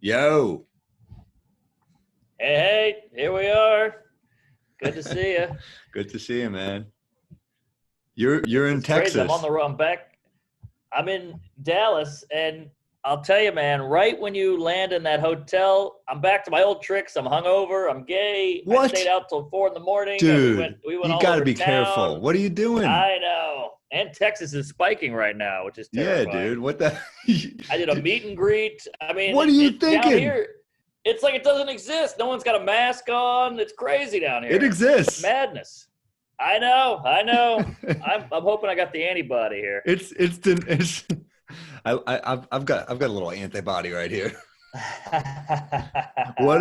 Yo, Hey, here we are. Good to see you. good to see you, man. You're in It's crazy. I'm on Texas. the road. I'm back. I'm in Dallas, and I'll tell you, man. Right when you land in that hotel, I'm back to my old tricks. I'm hungover. I'm gay. I stayed What? out till 4 in the morning, and we went Dude, we went you all got to over be careful. town. What are you doing? I know. And Texas is spiking right now, which is Yeah, terrifying. dude. What the I did a meet and greet. I mean, What are you down thinking? here, it's like it doesn't exist. No one's got a mask on. It's crazy down It here. It's exists. madness. I know. I know. I'm hoping I got the antibody here. it's I've got a little antibody right here. What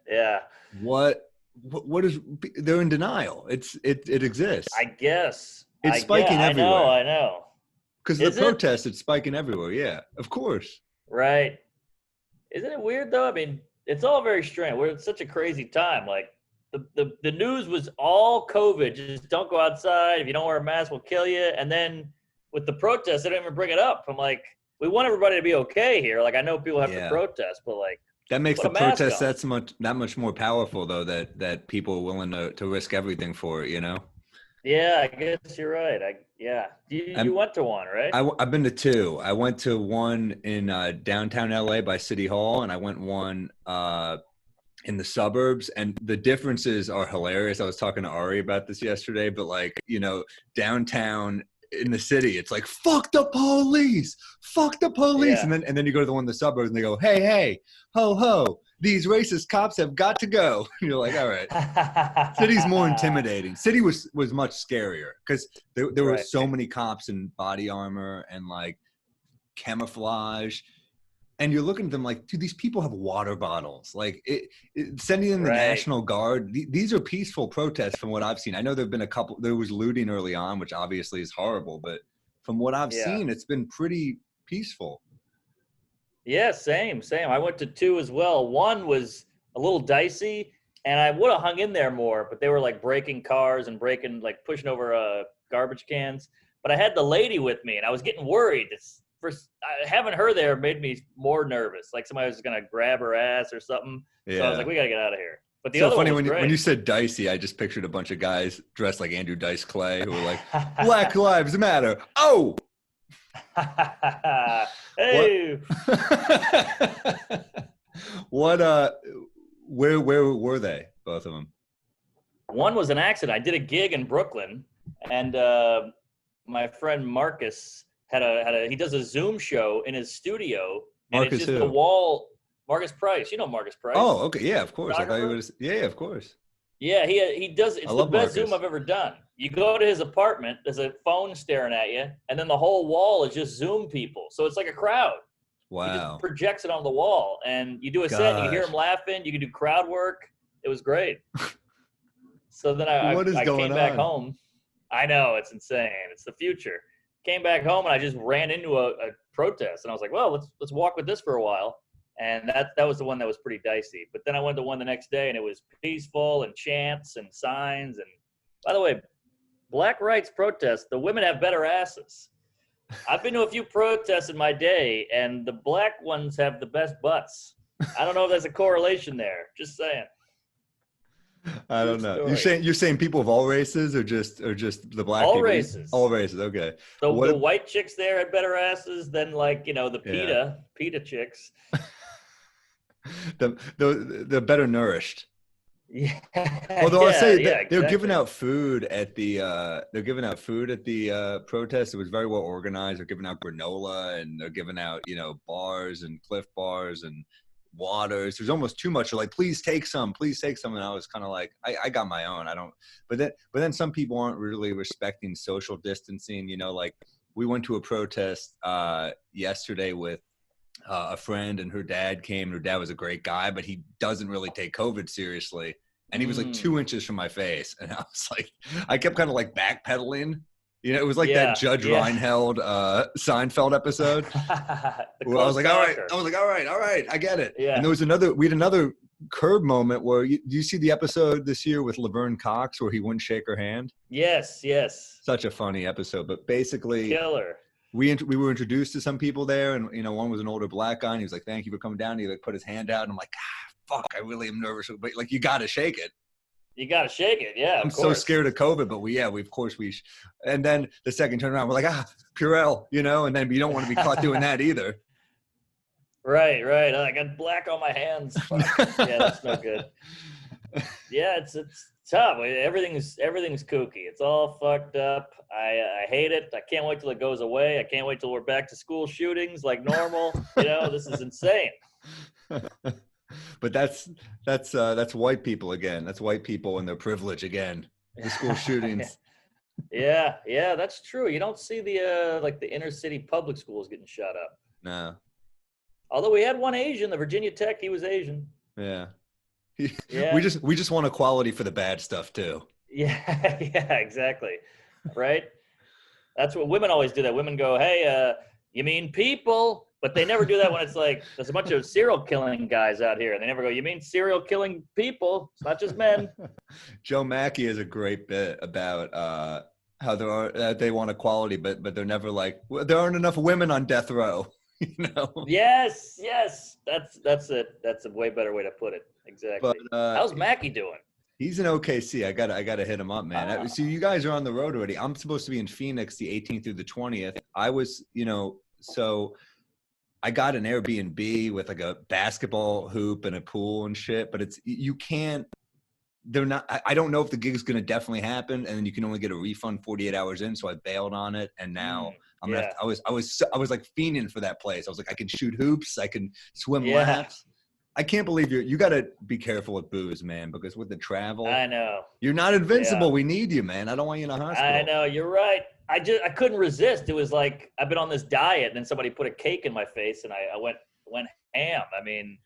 Yeah, what is they're in denial. It exists. I guess. It's I guess. spiking I know. everywhere. I know. Because of Is the it? protests, it's spiking everywhere. Yeah, of course. Right. Isn't it weird though? I mean, it's all very strange. We're at such a crazy time. Like the news was all COVID. Just don't go outside. If you don't wear a mask, we'll kill you. And then with the protests, they don't even bring it up. I'm like, we want everybody to be okay here. Like I know people have to Yeah. protest, but like That makes put the a mask protest on. that much more powerful, though. That people are willing to risk everything for it. You know, Yeah, I guess you're right. Yeah. You I'm went to one, right? I've been to two. I went to one in downtown LA by City Hall, and I went one in the suburbs. And the differences are hilarious. I was talking to Ari about this yesterday, but like downtown in the city, it's like fuck the police, Yeah. and then you go to the one in the suburbs, and they go, hey, ho ho, these racist cops have got to go. And you're like, all right. City's more intimidating. City was much scarier because there were Right. so many cops in body armor and like camouflage, and you're looking at them like, dude, these people have water bottles. Like sending in the Right. National Guard. These are peaceful protests from what I've seen. I know there've been a couple. There was looting early on, which obviously is horrible, but from what I've Yeah. seen, it's been pretty peaceful. Yeah, same. I went to two as well. One was a little dicey, and I would have hung in there more, but they were like breaking cars and like pushing over garbage cans. But I had the lady with me, and I was getting worried. Having her there made me more nervous, like somebody was gonna grab her ass or something. So I was Yeah. like, we gotta get out of here. But the So other one funny was when you great. said dicey, I just pictured a bunch of guys dressed like Andrew Dice Clay who were like, Black Lives Matter. Oh, what? Hey, What? Where were they? Both of them. one was an accident. I did a gig in Brooklyn, and my friend Marcus he does a Zoom show in his studio, and it's Marcus just the who? wall. Marcus Price, you know Marcus Oh, Price, okay. Yeah, of course. I thought you photographer. would. Yeah, of course. Yeah, he does. I It's the love best Zoom Marcus. I've ever done. You go to his apartment, there's a phone staring at you, and then the whole wall is just Zoom people. So it's like a crowd. He just Wow. projects it on the wall, and you do a set, and you can hear Gosh, him laughing. You can do crowd work. It was great. So then what is I going came back on? home. I know, it's insane. It's the future. Came back home, and I just ran into a protest, and I was like, well, let's walk with this for a while. And that was the one that was pretty dicey. But then I went to one the next day, and it was peaceful and chants and signs. And by the way, black rights protests, the women have better asses. I've been to a few protests in my day, and the black ones have the best butts. I don't know if there's a correlation there. Just saying. I True don't know. story. You're saying people of all races, or just the black All people? races. All races. Okay. The What? white chicks there had better asses than like, the Yeah. PETA chicks. The better nourished. Yeah. Although I'll say Yeah, that they're giving exactly. out food at the protest. It was very well organized. They're giving out granola, and they're giving out bars and Cliff bars and waters. There's almost too much. They're like, please take some, please take some. And I was kind of like, I got my own. I don't. But then some people aren't really respecting social distancing. Like we went to a protest yesterday with a friend, and her dad came. Her dad was a great guy, but he doesn't really take COVID seriously. And he was like Mm, 2 inches from my face. And I was like, I kept kind of like backpedaling. It was like that yeah, Judge yeah. Reinhold Seinfeld episode The where I was close like, all right, talker. all right, I get it. And Yeah. we had another curb moment where do you see the episode this year with Laverne Cox where he wouldn't shake her hand? Yes. Such a funny episode. But basically, Killer. we were introduced to some people there, and one was an older black guy, and he was like, "Thank you for coming down." And he like put his hand out, and I'm like, "Fuck, I really am nervous," but like you got to shake it. You got to shake it, yeah. I'm so scared of COVID, but we of course and then the second turn around, we're like, Purell, and then you don't want to be caught doing that either. Right. I got black on my hands. Yeah, that's no good. Yeah, it's tough. Everything's kooky. It's all fucked up. I hate it. I can't wait till it goes away. I can't wait till we're back to school shootings like normal. This is insane. But that's white people again. That's white people and their privilege again. The school shootings. Yeah, that's true. You don't see the inner city public schools getting shot up. No. Although we had one Asian, the Virginia Tech, he was Asian. Yeah. Yeah. We just want equality for the bad stuff too. Yeah, exactly. Right? That's what women always do. That women go, "Hey, you mean people?" But they never do that when it's like there's a bunch of serial killing guys out here. They never go, "You mean serial killing people? It's not just men." Joe Mackey has a great bit about how they want equality, but they're never like, well, there aren't enough women on death row. Yes, that's it. That's a way better way to put it. Exactly. But how's Mackey doing? He's in OKC. I gotta hit him up, man. So you guys are on the road already. I'm supposed to be in Phoenix the 18th through the 20th. I was, so I got an Airbnb with like a basketball hoop and a pool and shit, but I don't know if the gig's going to definitely happen, and then you can only get a refund 48 hours in. So I bailed on it, and now I was like fiending for that place. I was like, I can shoot hoops, I can swim laps. I can't believe you got to be careful with booze, man, because with the travel, I know you're not invincible. Yeah. We need you, man. I don't want you in a hospital. I know, you're right. I couldn't resist. It was like I've been on this diet, and then somebody put a cake in my face, and I went ham. I mean,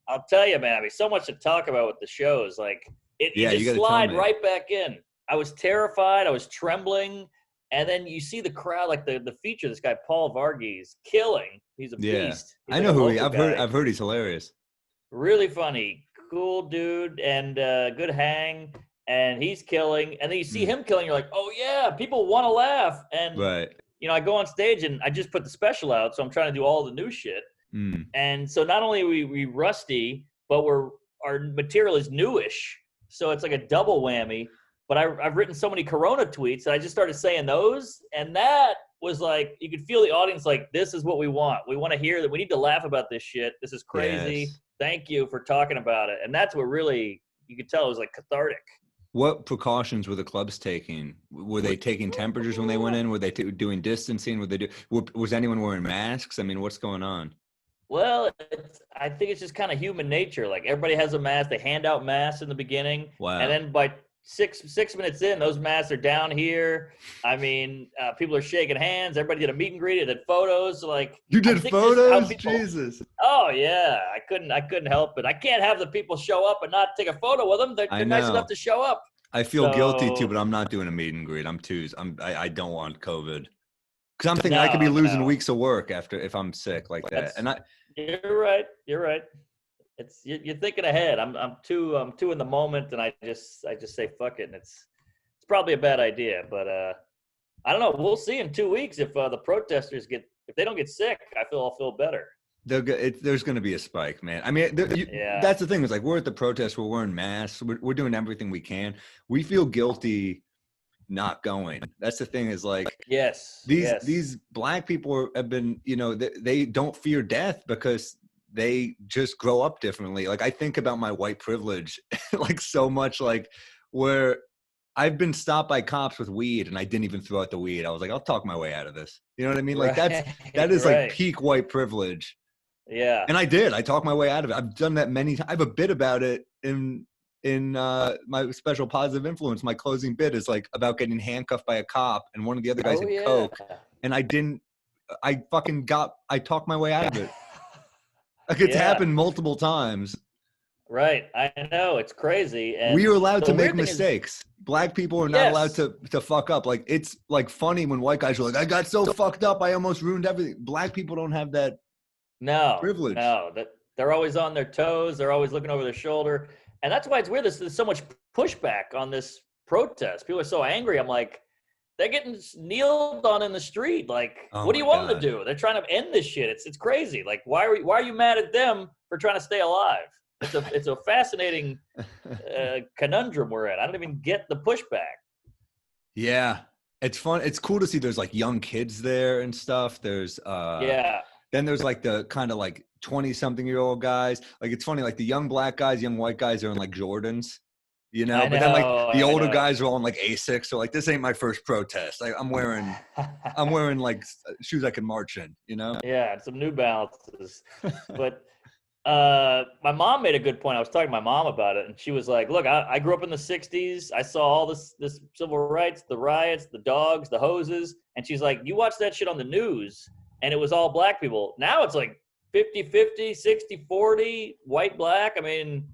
I'll tell you, man. I mean, so much to talk about with the shows. Like you just slide right back in. I was terrified. I was trembling, and then you see the crowd, like the feature. This guy Paul Varghese killing. He's a beast. He's I know who I've heard he's hilarious. Really funny, cool dude, and good hang. And he's killing, and then you see him killing. You're like, oh yeah, people want to laugh. And right. I go on stage and I just put the special out, so I'm trying to do all the new shit. And so not only are we rusty, but our material is newish, so it's like a double whammy. But I've written so many Corona tweets that I just started saying those, and that was like you could feel the audience like, this is what we want. We want to hear that. We need to laugh about this shit. This is crazy. Yes. Thank you for talking about it. And that's what really you could tell it was like cathartic. What precautions were the clubs taking? Were they taking temperatures when they went in? Were they doing distancing? Was anyone wearing masks? I mean, what's going on? Well, I think it's just kind of human nature. Like everybody has a mask. They hand out masks in the beginning. Wow. And then by six minutes in, those masks are down here. I mean, people are shaking hands. Everybody did a meet and greet. Did photos. Like you did photos? Jesus. Oh yeah, I couldn't help it. I can't have the people show up and not take a photo with them. They're nice enough to show up. I feel guilty too, but I'm not doing a meet and greet. I don't want COVID because I'm thinking I could be losing weeks of work if I'm sick like that. You're right. You're thinking ahead. I'm too in the moment, and I just say fuck it, and it's probably a bad idea. But I don't know. We'll see in 2 weeks if the protesters if they don't get sick. I'll feel better. There's going to be a spike, man. I mean, that's the thing. Is like we're at the protest. We're wearing masks. We're doing everything we can. We feel guilty not going. That's the thing. Is like these black people have been. They don't fear death because they just grow up differently. Like I think about my white privilege, like so much. Like where I've been stopped by cops with weed, and I didn't even throw out the weed. I was like, I'll talk my way out of this. You know what I mean? Like that is like peak white privilege. Yeah. And I did. I talked my way out of it. I've done that many times. I have a bit about it in my special positive influence. My closing bit is like about getting handcuffed by a cop, and one of the other guys had coke, and I talked my way out of it. Like it's happened multiple times. Right. I know. It's crazy. And we are allowed to make mistakes. Black people are not allowed to fuck up. Like it's like funny when white guys are like, I got so fucked up, I almost ruined everything. Black people don't have that privilege. No, they're always on their toes. They're always looking over their shoulder. And that's why it's weird. There's so much pushback on this protest. People are so angry. I'm like, they're getting kneeled on in the street. Like, Oh what do my you want them God. to do? They're trying to end this shit. It's crazy. Like, why are you mad at them for trying to stay alive? It's a fascinating conundrum we're in. I don't even get the pushback. Yeah. It's fun. It's cool to see there's like young kids there and stuff. There's Yeah, then there's like the kind of like 20-something-year-old guys. Like it's funny, like the young black guys, young white guys are in like Jordans, you know. I But then like know. the I older know. guys are all in like Asics. So like this ain't my first protest. Like I'm wearing like shoes I can march in, you know. Yeah, some New Balances. But my mom made a good point. I was talking to my mom about it, and she was like, "Look, I grew up in the '60s. I saw all this civil rights, the riots, the dogs, the hoses." And she's like, "You watch that shit on the news, and it was all black people. Now it's like 50-50, 60-40, white black. I mean,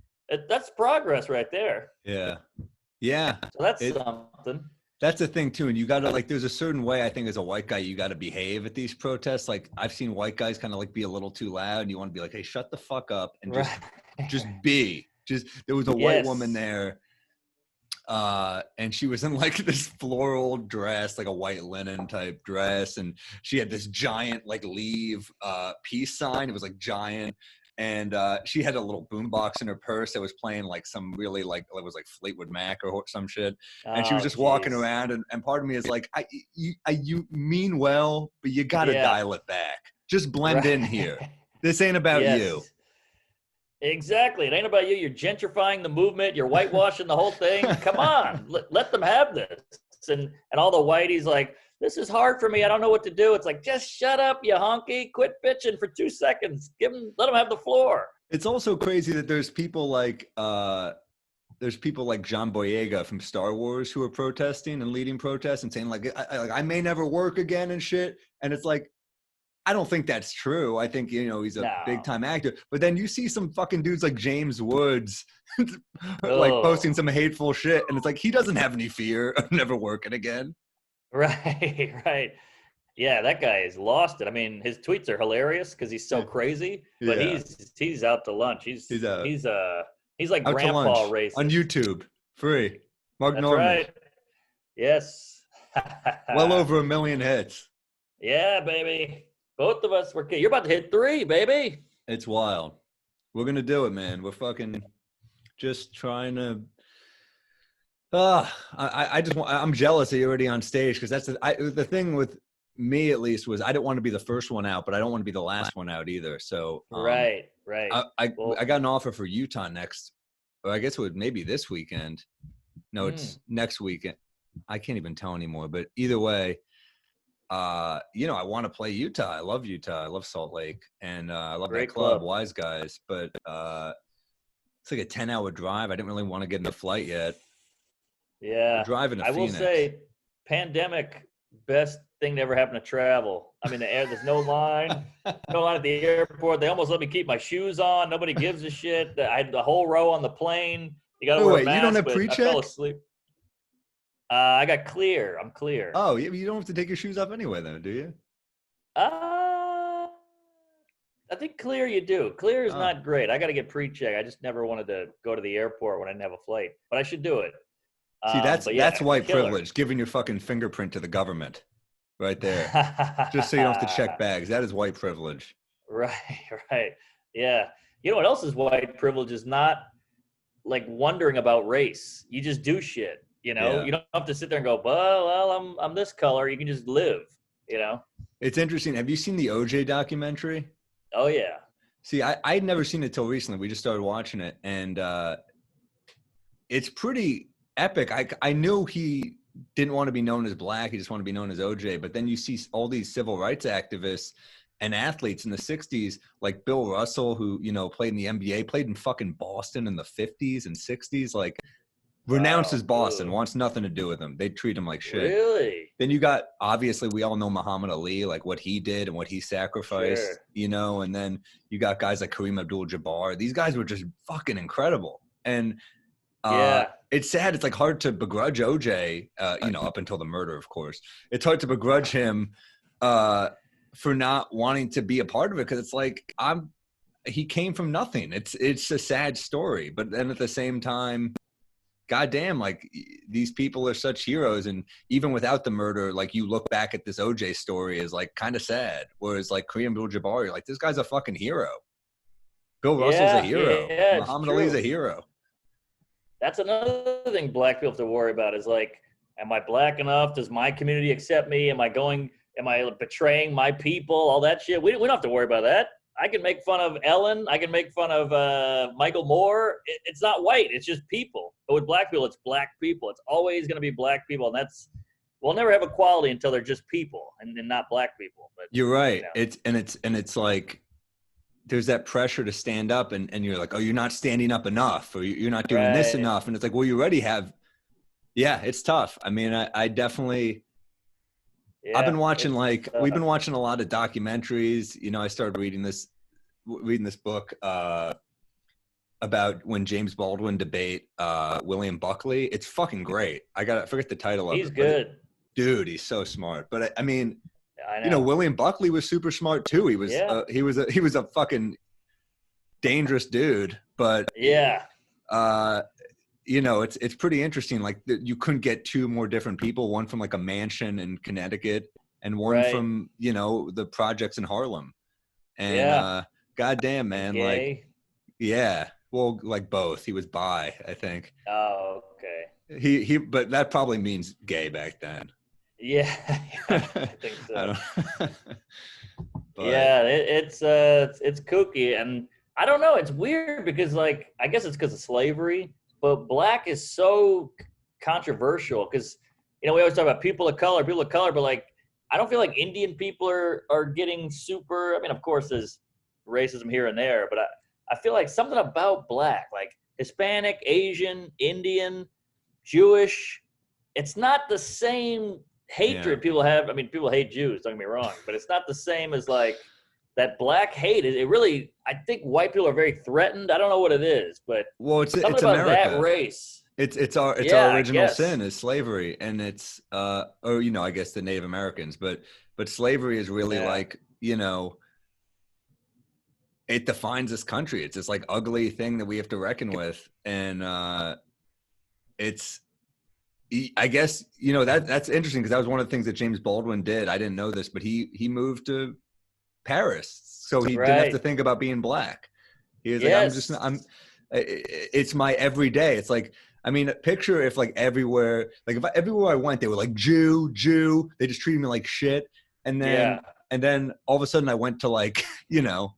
that's progress right there. Yeah. Yeah. So that's It, something." That's the thing too, and you gotta like. There's a certain way I think as a white guy you got to behave at these protests. Like I've seen white guys kind of like be a little too loud, and you want to be like, "Hey, shut the fuck up and Right. just be." Just there was a white woman Yes. there, and she was in like this floral dress, like a white linen type dress, and she had this giant like leave peace sign. It was like giant. And she had a little boombox in her purse that was playing like some really like it was like Fleetwood Mac or some shit. And she was Oh, just walking jeez. around, and part of me is like, you mean well, but you got to Yeah. dial it back. Just blend in here. Right. This ain't about you. Yes. Exactly. It ain't about you. You're gentrifying the movement. You're whitewashing the whole thing. Come on. Let them have this. And all the whiteies like, this is hard for me. I don't know what to do. It's like, just shut up, you honky. Quit bitching for 2 seconds. Let them have the floor. It's also crazy that there's people like John Boyega from Star Wars who are protesting and leading protests and saying like I may never work again and shit. And it's like, I don't think that's true. I think, you know, he's a No. big time actor. But then you see some fucking dudes like James Woods like Oh. posting some hateful shit. And it's like, he doesn't have any fear of never working again. Right. Right. Yeah, that guy is lost it. I mean, his tweets are hilarious because he's so crazy, but Yeah. he's out to lunch. He's like Out to grandpa lunch racist. on YouTube. Free. Mark That's Norman. right. Yes. Well over 1 million hits. Yeah, baby. Both of us were. You're about to hit 3, baby. It's wild. We're gonna do it, man. We're fucking just trying to. I just want. I'm jealous that you're already on stage because that's the thing with me at least was I didn't want to be the first one out, but I don't want to be the last one out either. So Right. I Well, got an offer for Utah next. Or I guess it would maybe this weekend. No, it's next weekend. I can't even tell anymore. But either way, you know, I want to play Utah. I love Utah. I love Salt Lake, and I love great that club, club. Wise Guys. But it's like a 10-hour drive. I didn't really want to get in the flight yet. Yeah. We're driving to I will Phoenix. say, pandemic, best thing to ever happen to travel. I mean, there's no line. No line at the airport. They almost let me keep my shoes on. Nobody gives a shit. I had the whole row on the plane. You got to wear a Wait, mask. you don't have but pre-check? I fell asleep. I got clear. I'm clear. Oh, you don't have to take your shoes off anyway, then, do you? I think clear you do. Clear is not great. I got to get pre-check. I just never wanted to go to the airport when I didn't have a flight, but I should do it. See, that's white killer. privilege, giving your fucking fingerprint to the government right there. Just so you don't have to check bags. That is white privilege. Right, right. Yeah. You know what else is white privilege is not like wondering about race. You just do shit, you know? Yeah. You don't have to sit there and go, well, I'm this color. You can just live, you know? It's interesting. Have you seen the OJ documentary? Oh, yeah. See, I'd never seen it till recently. We just started watching it, and it's pretty epic. I knew he didn't want to be known as black. He just wanted to be known as OJ. But then you see all these civil rights activists and athletes in the 60s, like Bill Russell, who, you know, played in the NBA, played in fucking Boston in the 50s and 60s, like renounces Boston, wants nothing to do with him. They treat him like shit. Really? Then you got, obviously, we all know Muhammad Ali, like what he did and what he sacrificed, you know, and then you got guys like Kareem Abdul-Jabbar. These guys were just fucking incredible. And it's sad. It's like hard to begrudge OJ, you know, up until the murder, of course. It's hard to begrudge him for not wanting to be a part of it because it's like he came from nothing. It's a sad story, but then at the same time, goddamn, like these people are such heroes. And even without the murder, like you look back at this OJ story is like kind of sad. Whereas like Kareem Abdul-Jabbar, you're like, this guy's a fucking hero. Bill Russell's a hero. Yeah, it's Muhammad Ali's true. a hero. That's another thing black people have to worry about is like, am I black enough? Does my community accept me? Am I betraying my people? All that shit. We don't have to worry about that. I can make fun of Ellen. I can make fun of Michael Moore. It's not white. It's just people. But with black people, it's black people. It's always going to be black people. And we'll never have equality until they're just people and not black people. But you're right. You know. It's like, there's that pressure to stand up and you're like, oh, you're not standing up enough, or you're not doing this enough. And it's like, well, you already have. Yeah, it's tough. I mean, I definitely, I've been watching we've been watching a lot of documentaries. You know, I started reading this book about when James Baldwin debate William Buckley. It's fucking great. I forget the title of it. He's good. Dude, he's so smart. But I mean, I know. you know, William Buckley was super smart too. He was he was a fucking dangerous dude. But yeah, you know, it's pretty interesting. Like you couldn't get two more different people, one from like a mansion in Connecticut and one from, you know, the projects in Harlem. And goddamn, man, like, yeah, well, like both. He was bi, I think. Oh, okay. But that probably means gay back then. Yeah, I think so. But, yeah, it's kooky, and I don't know. It's weird because, like, I guess it's because of slavery, but black is so controversial because, you know, we always talk about people of color, but like, I don't feel like Indian people are getting super. I mean, of course, there's racism here and there, but I feel like something about black, like Hispanic, Asian, Indian, Jewish, it's not the same hatred people have. I mean, people hate Jews, don't get me wrong, but it's not the same as like that black hate. It really, I think white people are very threatened. I don't know what it is, but it's about America. That race. It's our original sin is slavery, and it's or you know, I guess the Native Americans, but slavery is really like, you know, it defines this country. It's this like ugly thing that we have to reckon with, and I guess, you know, that's interesting because that was one of the things that James Baldwin did. I didn't know this, but he moved to Paris, so he didn't have to think about being black. He was like, it's my everyday. It's like, I mean, picture if like everywhere I went, they were like Jew. They just treated me like shit. And then all of a sudden I went to like, you know,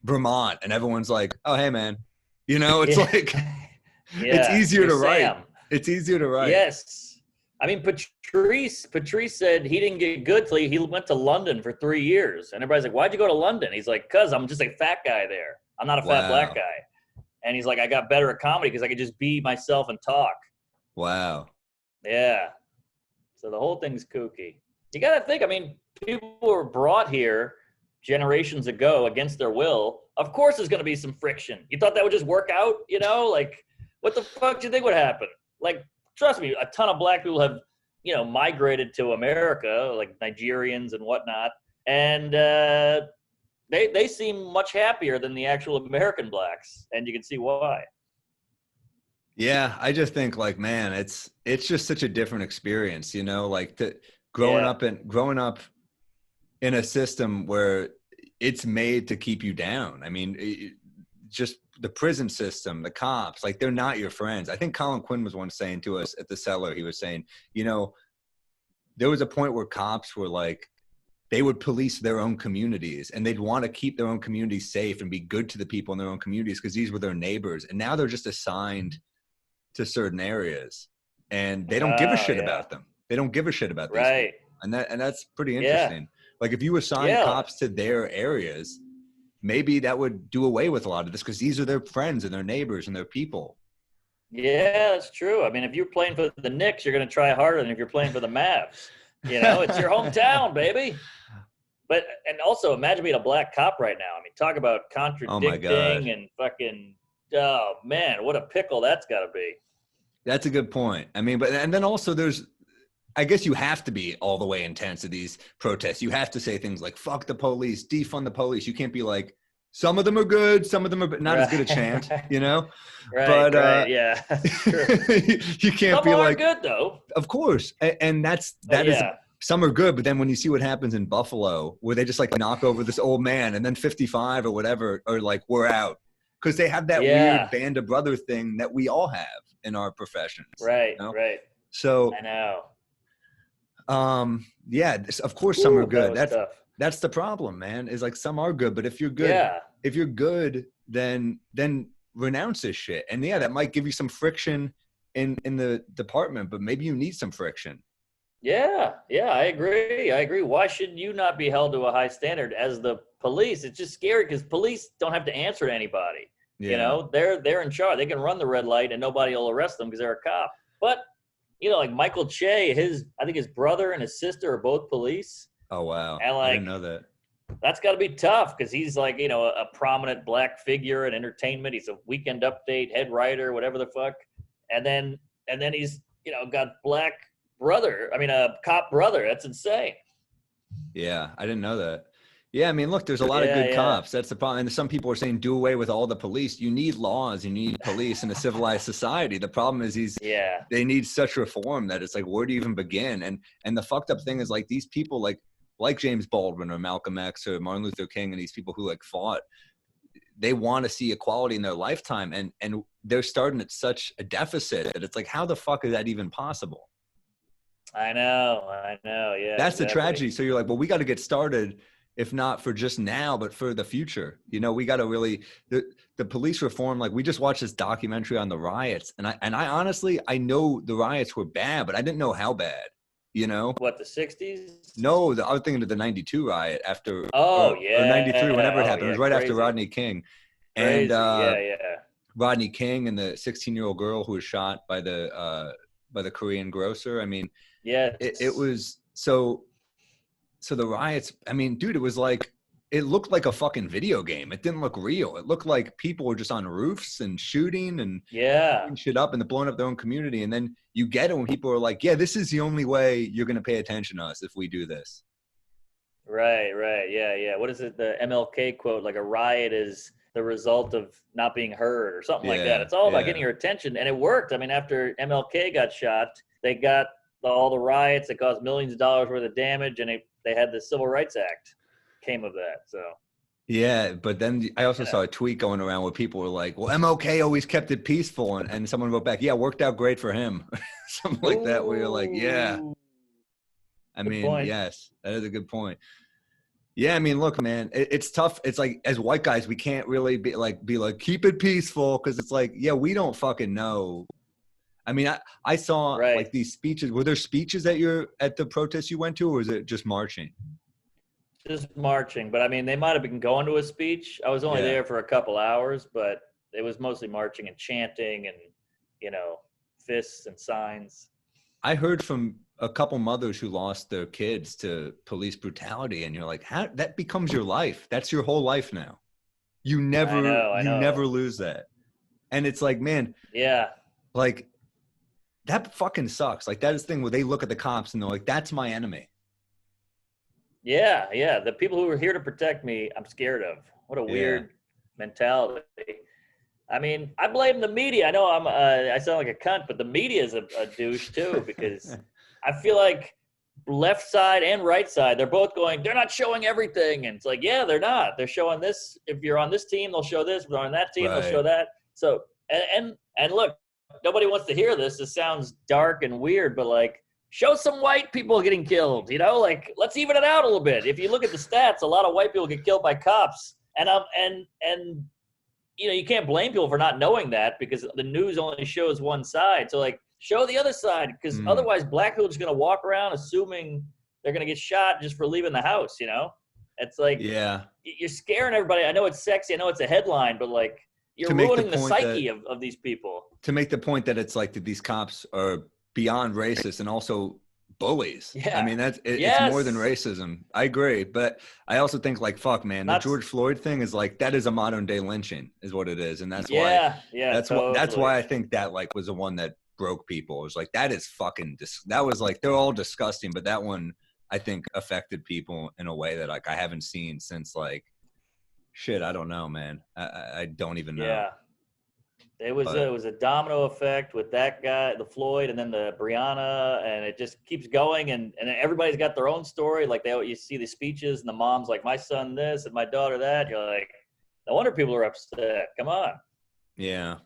Vermont, and everyone's like, oh, hey man, you know, it's like, it's easier to write. It's easier to write. Yes. I mean, Patrice said he didn't get good till he went to London for 3 years. And everybody's like, why'd you go to London? He's like, cause I'm just a fat guy there. I'm not a fat black guy. And he's like, I got better at comedy because I could just be myself and talk. Wow. Yeah. So the whole thing's kooky. You got to think, I mean, people were brought here generations ago against their will. Of course there's going to be some friction. You thought that would just work out, you know? Like, what the fuck do you think would happen? Like, trust me, a ton of black people have, you know, migrated to America, like Nigerians and whatnot, and they seem much happier than the actual American blacks, and you can see why. Yeah, I just think like, man, it's just such a different experience, you know, like growing up in a system where it's made to keep you down. I mean, just the prison system, the cops, like they're not your friends. I think Colin Quinn was once saying to us at the Cellar, he was saying, you know, there was a point where cops were like, they would police their own communities and they'd want to keep their own communities safe and be good to the people in their own communities because these were their neighbors. And now they're just assigned to certain areas and they don't give a shit about them. They don't give a shit about these people. And that's pretty interesting. Like if you assign cops to their areas, maybe that would do away with a lot of this because these are their friends and their neighbors and their people. Yeah, that's true. I mean, if you're playing for the Knicks, you're going to try harder than if you're playing for the Mavs. You know, it's your hometown, baby. But, and also imagine being a black cop right now. I mean, talk about contradicting and fucking, oh man, what a pickle that's got to be. That's a good point. I mean, and then also I guess you have to be all the way intense at these protests. You have to say things like, fuck the police, defund the police. You can't be like, Some of them are good. Some of them are not as good a Right, chant, you know. right, But right. Yeah, that's true. you can't Some be are like, good though. of course, and But that is yeah, some are good. But then when you see what happens in Buffalo, where they just like knock over this old man, and then 55 or whatever, or like we're out because they have that weird yeah, band of brother thing that we all have in our professions, right, you know. right. So I know. yeah, of course some are Ooh, that good. was tough. That's the problem, man, is like some are good, but Yeah, if you're good, then renounce this shit. And yeah, that might give you some friction in the department, but maybe you need some friction. yeah, yeah. I agree. I agree. Why should you not be held to a high standard as the police? It's just scary because police don't have to answer to anybody. You Yeah. know, they're in charge. They can run the red light and nobody will arrest them because they're a cop. But you know, like Michael Che, I think his brother and his sister are both police, Oh wow. and I didn't like know that. that's got to be tough because he's like, you know, a prominent black figure in entertainment. He's a Weekend Update head writer, whatever the fuck, and then he's, you know, got black brother. I mean, a cop brother. That's insane. Yeah, I didn't know that. Yeah, I mean, look, there's a lot of Yeah, good yeah, cops. That's the problem. And some people are saying do away with all the police. You need laws. You need police in a civilized society. The problem is yeah, they need such reform that it's like, where do you even begin? And the fucked up thing is like these people like James Baldwin or Malcolm X or Martin Luther King and these people who like fought, they want to see equality in their lifetime, and they're starting at such a deficit that it's like, how the fuck is that even possible? I know, yeah, That's the exactly. tragedy. So you're like, well, we got to get started, if not for just now, but for the future. You know, we got to really the police reform. Like we just watched this documentary on the riots, and I honestly I know the riots were bad, but I didn't know how bad. You know, What, the '60s? no, I was thinking of the '92 riot after Oh or '93, yeah, whenever it oh happened. It yeah, was right after crazy, Rodney King, and crazy. Yeah, yeah, Rodney King and the 16-year-old girl who was shot by the Korean grocer. I mean, it yes. was so the riots, I mean, dude, it was like, it looked like a fucking video game. It didn't look real. It looked like people were just on roofs and shooting and Yeah, blowing shit up and blowing up their own community. And then you get it when people are like, yeah, this is the only way you're going to pay attention to us if we do this. right, right. Yeah, yeah. What is it? The MLK quote, like a riot is the result of not being heard or something like that. Yeah. It's all about Yeah. getting your attention. And it worked. I mean, after MLK got shot, they got all the riots that caused millions of dollars worth of damage, and they had the Civil Rights Act came of that. So, Yeah. But then I also you saw know. a tweet going around where people were like, well, MLK always kept it peaceful. And someone wrote back, yeah, worked out great for him. Something like that, where you're like, yeah, Ooh, I good mean, point. yes, that is a good point. Yeah, I mean, look, man, it's tough. It's like as white guys, we can't really be like keep it peaceful because it's like, yeah, we don't fucking know. I mean, I saw Right. like these speeches. Were there speeches at the protest you went to, or was it just marching? Just marching. But I mean, they might have been going to a speech. I was only Yeah, there for a couple hours, but it was mostly marching and chanting and, you know, fists and signs. I heard from a couple mothers who lost their kids to police brutality, and you're like, how that becomes your life? That's your whole life now. I know, I You know. never lose that. And it's like, man, Yeah. like that fucking sucks. Like that is the thing where they look at the cops and they're like, that's my enemy. Yeah, yeah. The people who are here to protect me, I'm scared of. What a Yeah. weird mentality. I mean, I blame the media. I know I sound like a cunt, but the media is a douche too because I feel like left side and right side, they're both going, they're not showing everything. And it's like, yeah, they're not. They're showing this. If you're on this team, they'll show this. If you're on that team, they'll show Right. that. So, and look, nobody wants to hear this. This sounds dark and weird, but like, show some white people getting killed, you know, like let's even it out a little bit. If you look at the stats, a lot of white people get killed by cops. And you know, you can't blame people for not knowing that because the news only shows one side. So like show the other side because Mm. otherwise black people are just going to walk around assuming they're going to get shot just for leaving the house, you know? It's like Yeah. you're scaring everybody. I know it's sexy. I know it's a headline, but like you're To make the ruining the point psyche that of these people. it's like that these cops are beyond racist and also bullies. I Yeah. mean, it's more than Yes. racism. I agree, but I also think like fuck, man, the Not. George Floyd thing is like that is a modern day lynching, is what it is, and Yeah. Yeah. that's why Totally. I think that like was the one that broke people. It was like that is fucking that was like they're all disgusting, but that one I think affected people in a way that like I haven't seen since like Shit, I don't know, man. I don't even know. Yeah. It was a domino effect with that guy, the Floyd, and then the Brianna, and it just keeps going. And everybody's got their own story. Like you see the speeches, and the mom's like, "My son this, and my daughter that." You're like, no wonder people are upset. Come on. Yeah.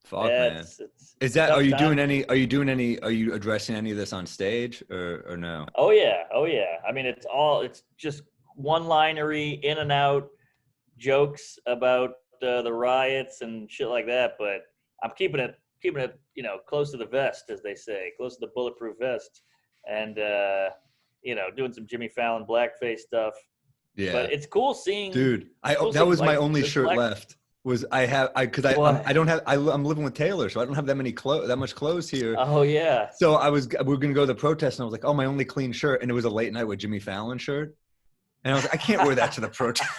Fuck, Yeah, man. it's Is a that? Are tough you time. doing any? Are you doing any? Are you addressing any of this on stage or no? Oh yeah, oh yeah. I mean, it's just one-linery, in and out jokes about the riots and shit like that. But I'm keeping it, close to the vest, as they say, close to the bulletproof vest, and doing some Jimmy Fallon blackface stuff. But Yeah, dude. it's cool That seeing was my like only this shirt black. left. Was I because What? I don't have I'm living with Taylor, so I don't have that much clothes here. Oh yeah. So we were gonna go to the protest, and I was like, oh, my only clean shirt, and it was a late night with Jimmy Fallon shirt, and I was like, I can't wear that to the protest.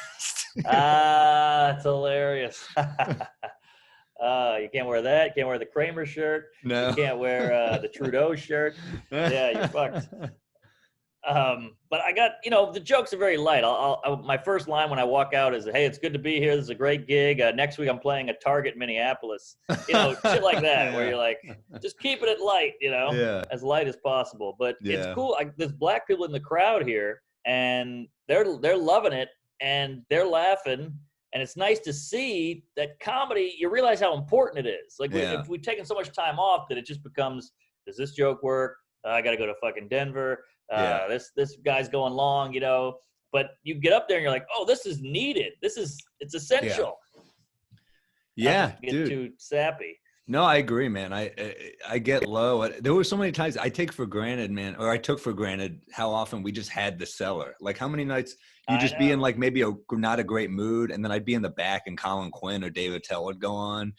It's hilarious. You can't wear that. You can't wear the Kramer shirt. You No. can't wear the Trudeau shirt. Yeah, you're fucked. But I got, the jokes are very light. My first line when I walk out is, "Hey, it's good to be here. This is a great gig. Next week I'm playing at Target Minneapolis." Shit like that, where Yeah. you're like, just keeping it light, Yeah. as light as possible. But it's Yeah. cool. There's black people in the crowd here, and they're loving it, and they're laughing. And it's nice to see that comedy, you realize how important it is. Like, Yeah. if we've taken so much time off that it just becomes, does this joke work? I got to go to fucking Denver. Yeah. This guy's going long, but you get up there and you're like, oh, this is needed. It's essential. Yeah, Not to get dude. too sappy. No, I agree, man. I get low. There were so many times I take for granted, man, or I took for granted how often we just had the cellar. Like how many nights you just be in like maybe not a great mood, and then I'd be in the back and Colin Quinn or David Tell would go on.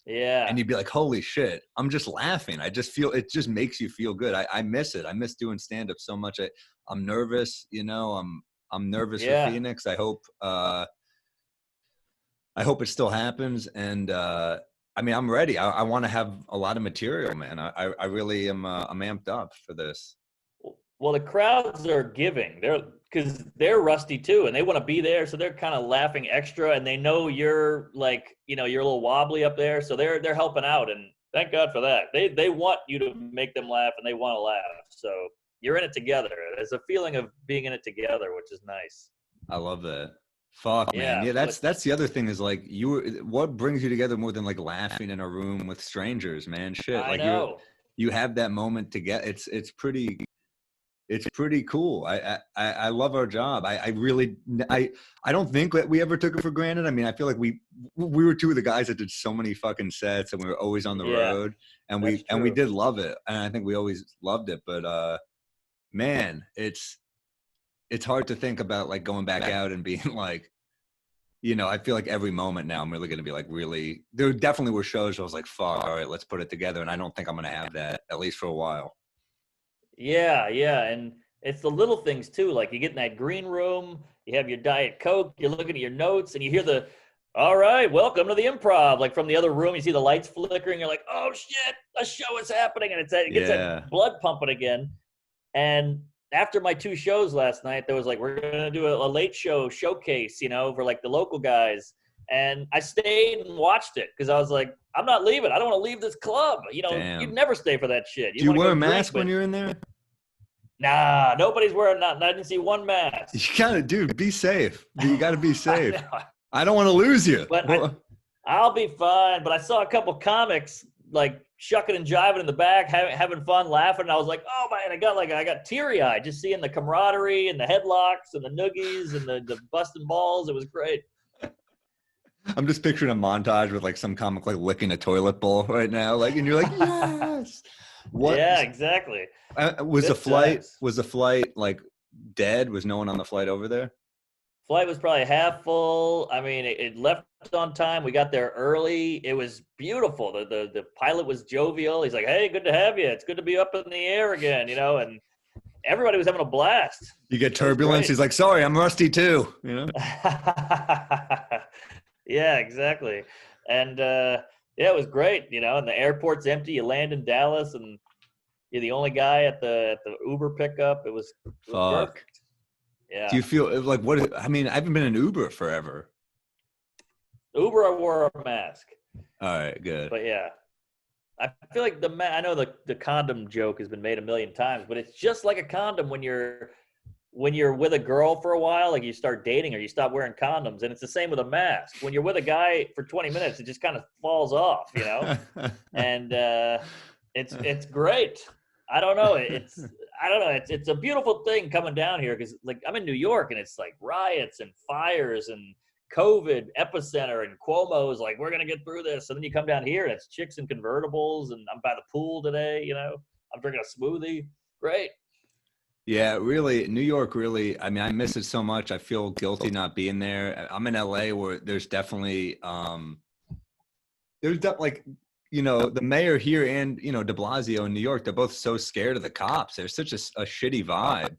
Yeah. And you'd be like, holy shit, I'm just laughing. I just feel, it just makes you feel good. I miss it. I miss doing stand up so much. I'm nervous, I'm nervous for Phoenix. I hope it still happens. And, I mean, I'm ready. I want to have a lot of material, man. I really am, I'm amped up for this. Well, the crowds are giving. Because they're rusty too, and they want to be there, so they're kind of laughing extra, and they know you're like, you're a little wobbly up there, so they're helping out, and thank God for that. They want you to make them laugh, and they want to laugh. So you're in it together. There's a feeling of being in it together, which is nice. I love that. Fuck, man. Yeah, that's the other thing is like what brings you together more than like laughing in a room with strangers, man. Shit. I Like know. you have that moment to get it's pretty cool. I love our job. I don't think that we ever took it for granted. I mean, I feel like we were two of the guys that did so many fucking sets, and we were always on the road, and we did love it. And I think we always loved it. But man, it's hard to think about like going back out and being like, I feel like every moment now I'm really going to be like really. There definitely were shows where I was like, fuck, all right, let's put it together. And I don't think I'm going to have that at least for a while. Yeah, and it's the little things too. Like you get in that green room, you have your Diet Coke, you're looking at your notes, and you hear all right, welcome to the Improv. Like from the other room, you see the lights flickering. You're like, oh shit, a show is happening, and it gets that blood pumping again. And after my 2 shows last night, there was like, we're gonna do a late show showcase, for like the local guys. And I stayed and watched it because I was like, I'm not leaving. I don't want to leave this club. You'd never stay for that shit. Do you wear a mask when you're in there? Nah, nobody's wearing nothing. I didn't see one mask. You gotta, dude, be safe. You gotta be safe. I don't want to lose you. But I'll be fine. But I saw a couple comics like shucking and jiving in the back, having fun, laughing. And I was like, oh man, I got teary-eyed just seeing the camaraderie and the headlocks and the noogies and the busting balls. It was great. I'm just picturing a montage with like some comic like licking a toilet bowl right now, like, and you're like, yes. What? Yeah, exactly. Was the flight like dead? Was no one on the flight over there? Flight was probably half full. I mean, it left on time. We got there early. It was beautiful. The pilot was jovial. He's like, hey, good to have you. It's good to be up in the air again, and everybody was having a blast. You get turbulence. He's like, sorry, I'm rusty too, Yeah, exactly. And it was great, and the airport's empty. You land in Dallas, and you're the only guy at the Uber pickup. It was perfect. Yeah. Do you feel like I mean, I haven't been in Uber forever. Uber, I wore a mask. All right, good. But yeah, I feel like I know the condom joke has been made a million times, but it's just like a condom when you're with a girl for a while, like you start dating or you stop wearing condoms, and it's the same with a mask. When you're with a guy for 20 minutes, it just kind of falls off, and it's great. I don't know. I don't know. It's a beautiful thing coming down here because like I'm in New York and it's like riots and fires and COVID epicenter, and Cuomo is like, we're gonna get through this. And then you come down here and it's chicks in convertibles, and I'm by the pool today. I'm drinking a smoothie. Great. Yeah, really, New York, really, I mean, I miss it so much. I feel guilty not being there. I'm in LA where there's definitely, like, the mayor here and, de Blasio in New York, they're both so scared of the cops. There's such a shitty vibe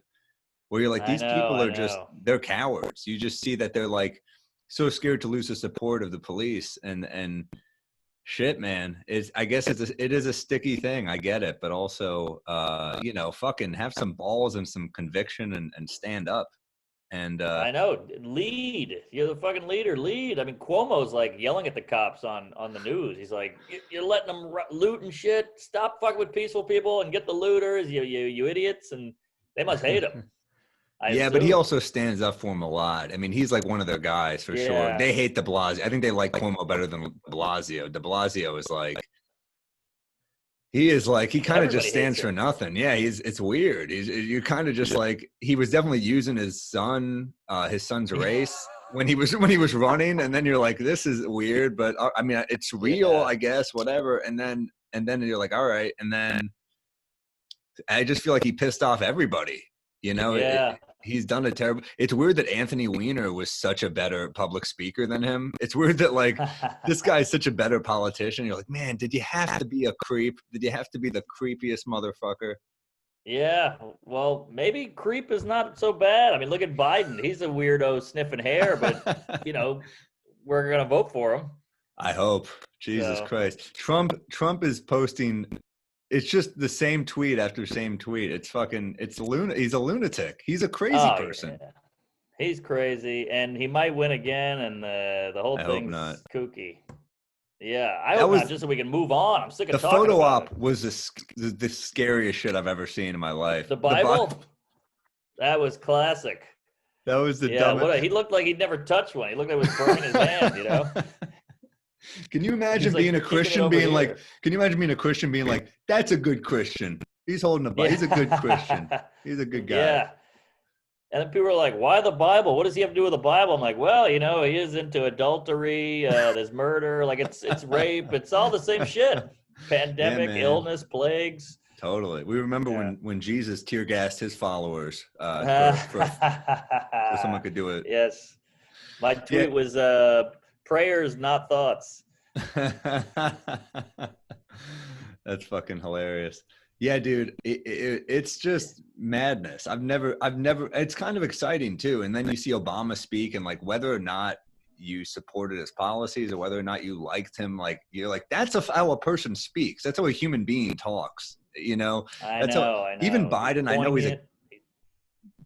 where you're like, these people are just, they're cowards. You just see that they're like so scared to lose the support of the police and shit, man. I guess it is a sticky thing. I get it, but also, fucking have some balls and some conviction and stand up. And I know, lead. You're the fucking leader. Lead. I mean, Cuomo's like yelling at the cops on the news. He's like, "You're letting them loot and shit. Stop fucking with peaceful people and get the looters. You idiots." And they must hate him. Yeah, but he also stands up for him a lot. I mean, he's like one of their guys for sure. They hate de Blasio. I think they like Cuomo better than de Blasio. De Blasio is like, he kind of just stands for nothing. Yeah, it's weird. You're kind of just like, he was definitely using his son's race when he was running, and then you're like, this is weird, but I mean, it's real, I guess, whatever. And then you're like, all right, and then I just feel like he pissed off everybody. He's done a terrible. It's weird that Anthony Weiner was such a better public speaker than him. It's weird that like this guy is such a better politician. You're like, man, did you have to be a creep? Did you have to be the creepiest motherfucker? Yeah, well, maybe creep is not so bad. I mean, look at Biden. He's a weirdo sniffing hair, but we're gonna vote for him. I hope. Jesus Christ. Trump is posting. It's just the same tweet after same tweet. He's a lunatic. He's a crazy person. Yeah. He's crazy, and he might win again, and the whole thing's kooky. Yeah, I hope not, just so we can move on. I'm sick of talking about it. The photo op was the scariest shit I've ever seen in my life. The Bible? That was classic. That was the dumbest. He looked like he'd never touched one. He looked like it was burning his hand, Can you imagine being a Christian being like, that's a good Christian. He's holding a Bible. He's a good Christian. He's a good guy. Yeah. And then people are like, why the Bible? What does he have to do with the Bible? I'm like, well, he is into adultery, there's murder, like it's rape, it's all the same shit. Pandemic, illness, plagues. Totally. We remember when Jesus tear gassed his followers so someone could do it. Yes. My tweet was prayers, not thoughts. That's fucking hilarious. Yeah, dude, it's just madness. I've never, it's kind of exciting too. And then you see Obama speak, and like whether or not you supported his policies or whether or not you liked him, like you're like, that's how a person speaks. That's how a human being talks. I know. Even Biden, I know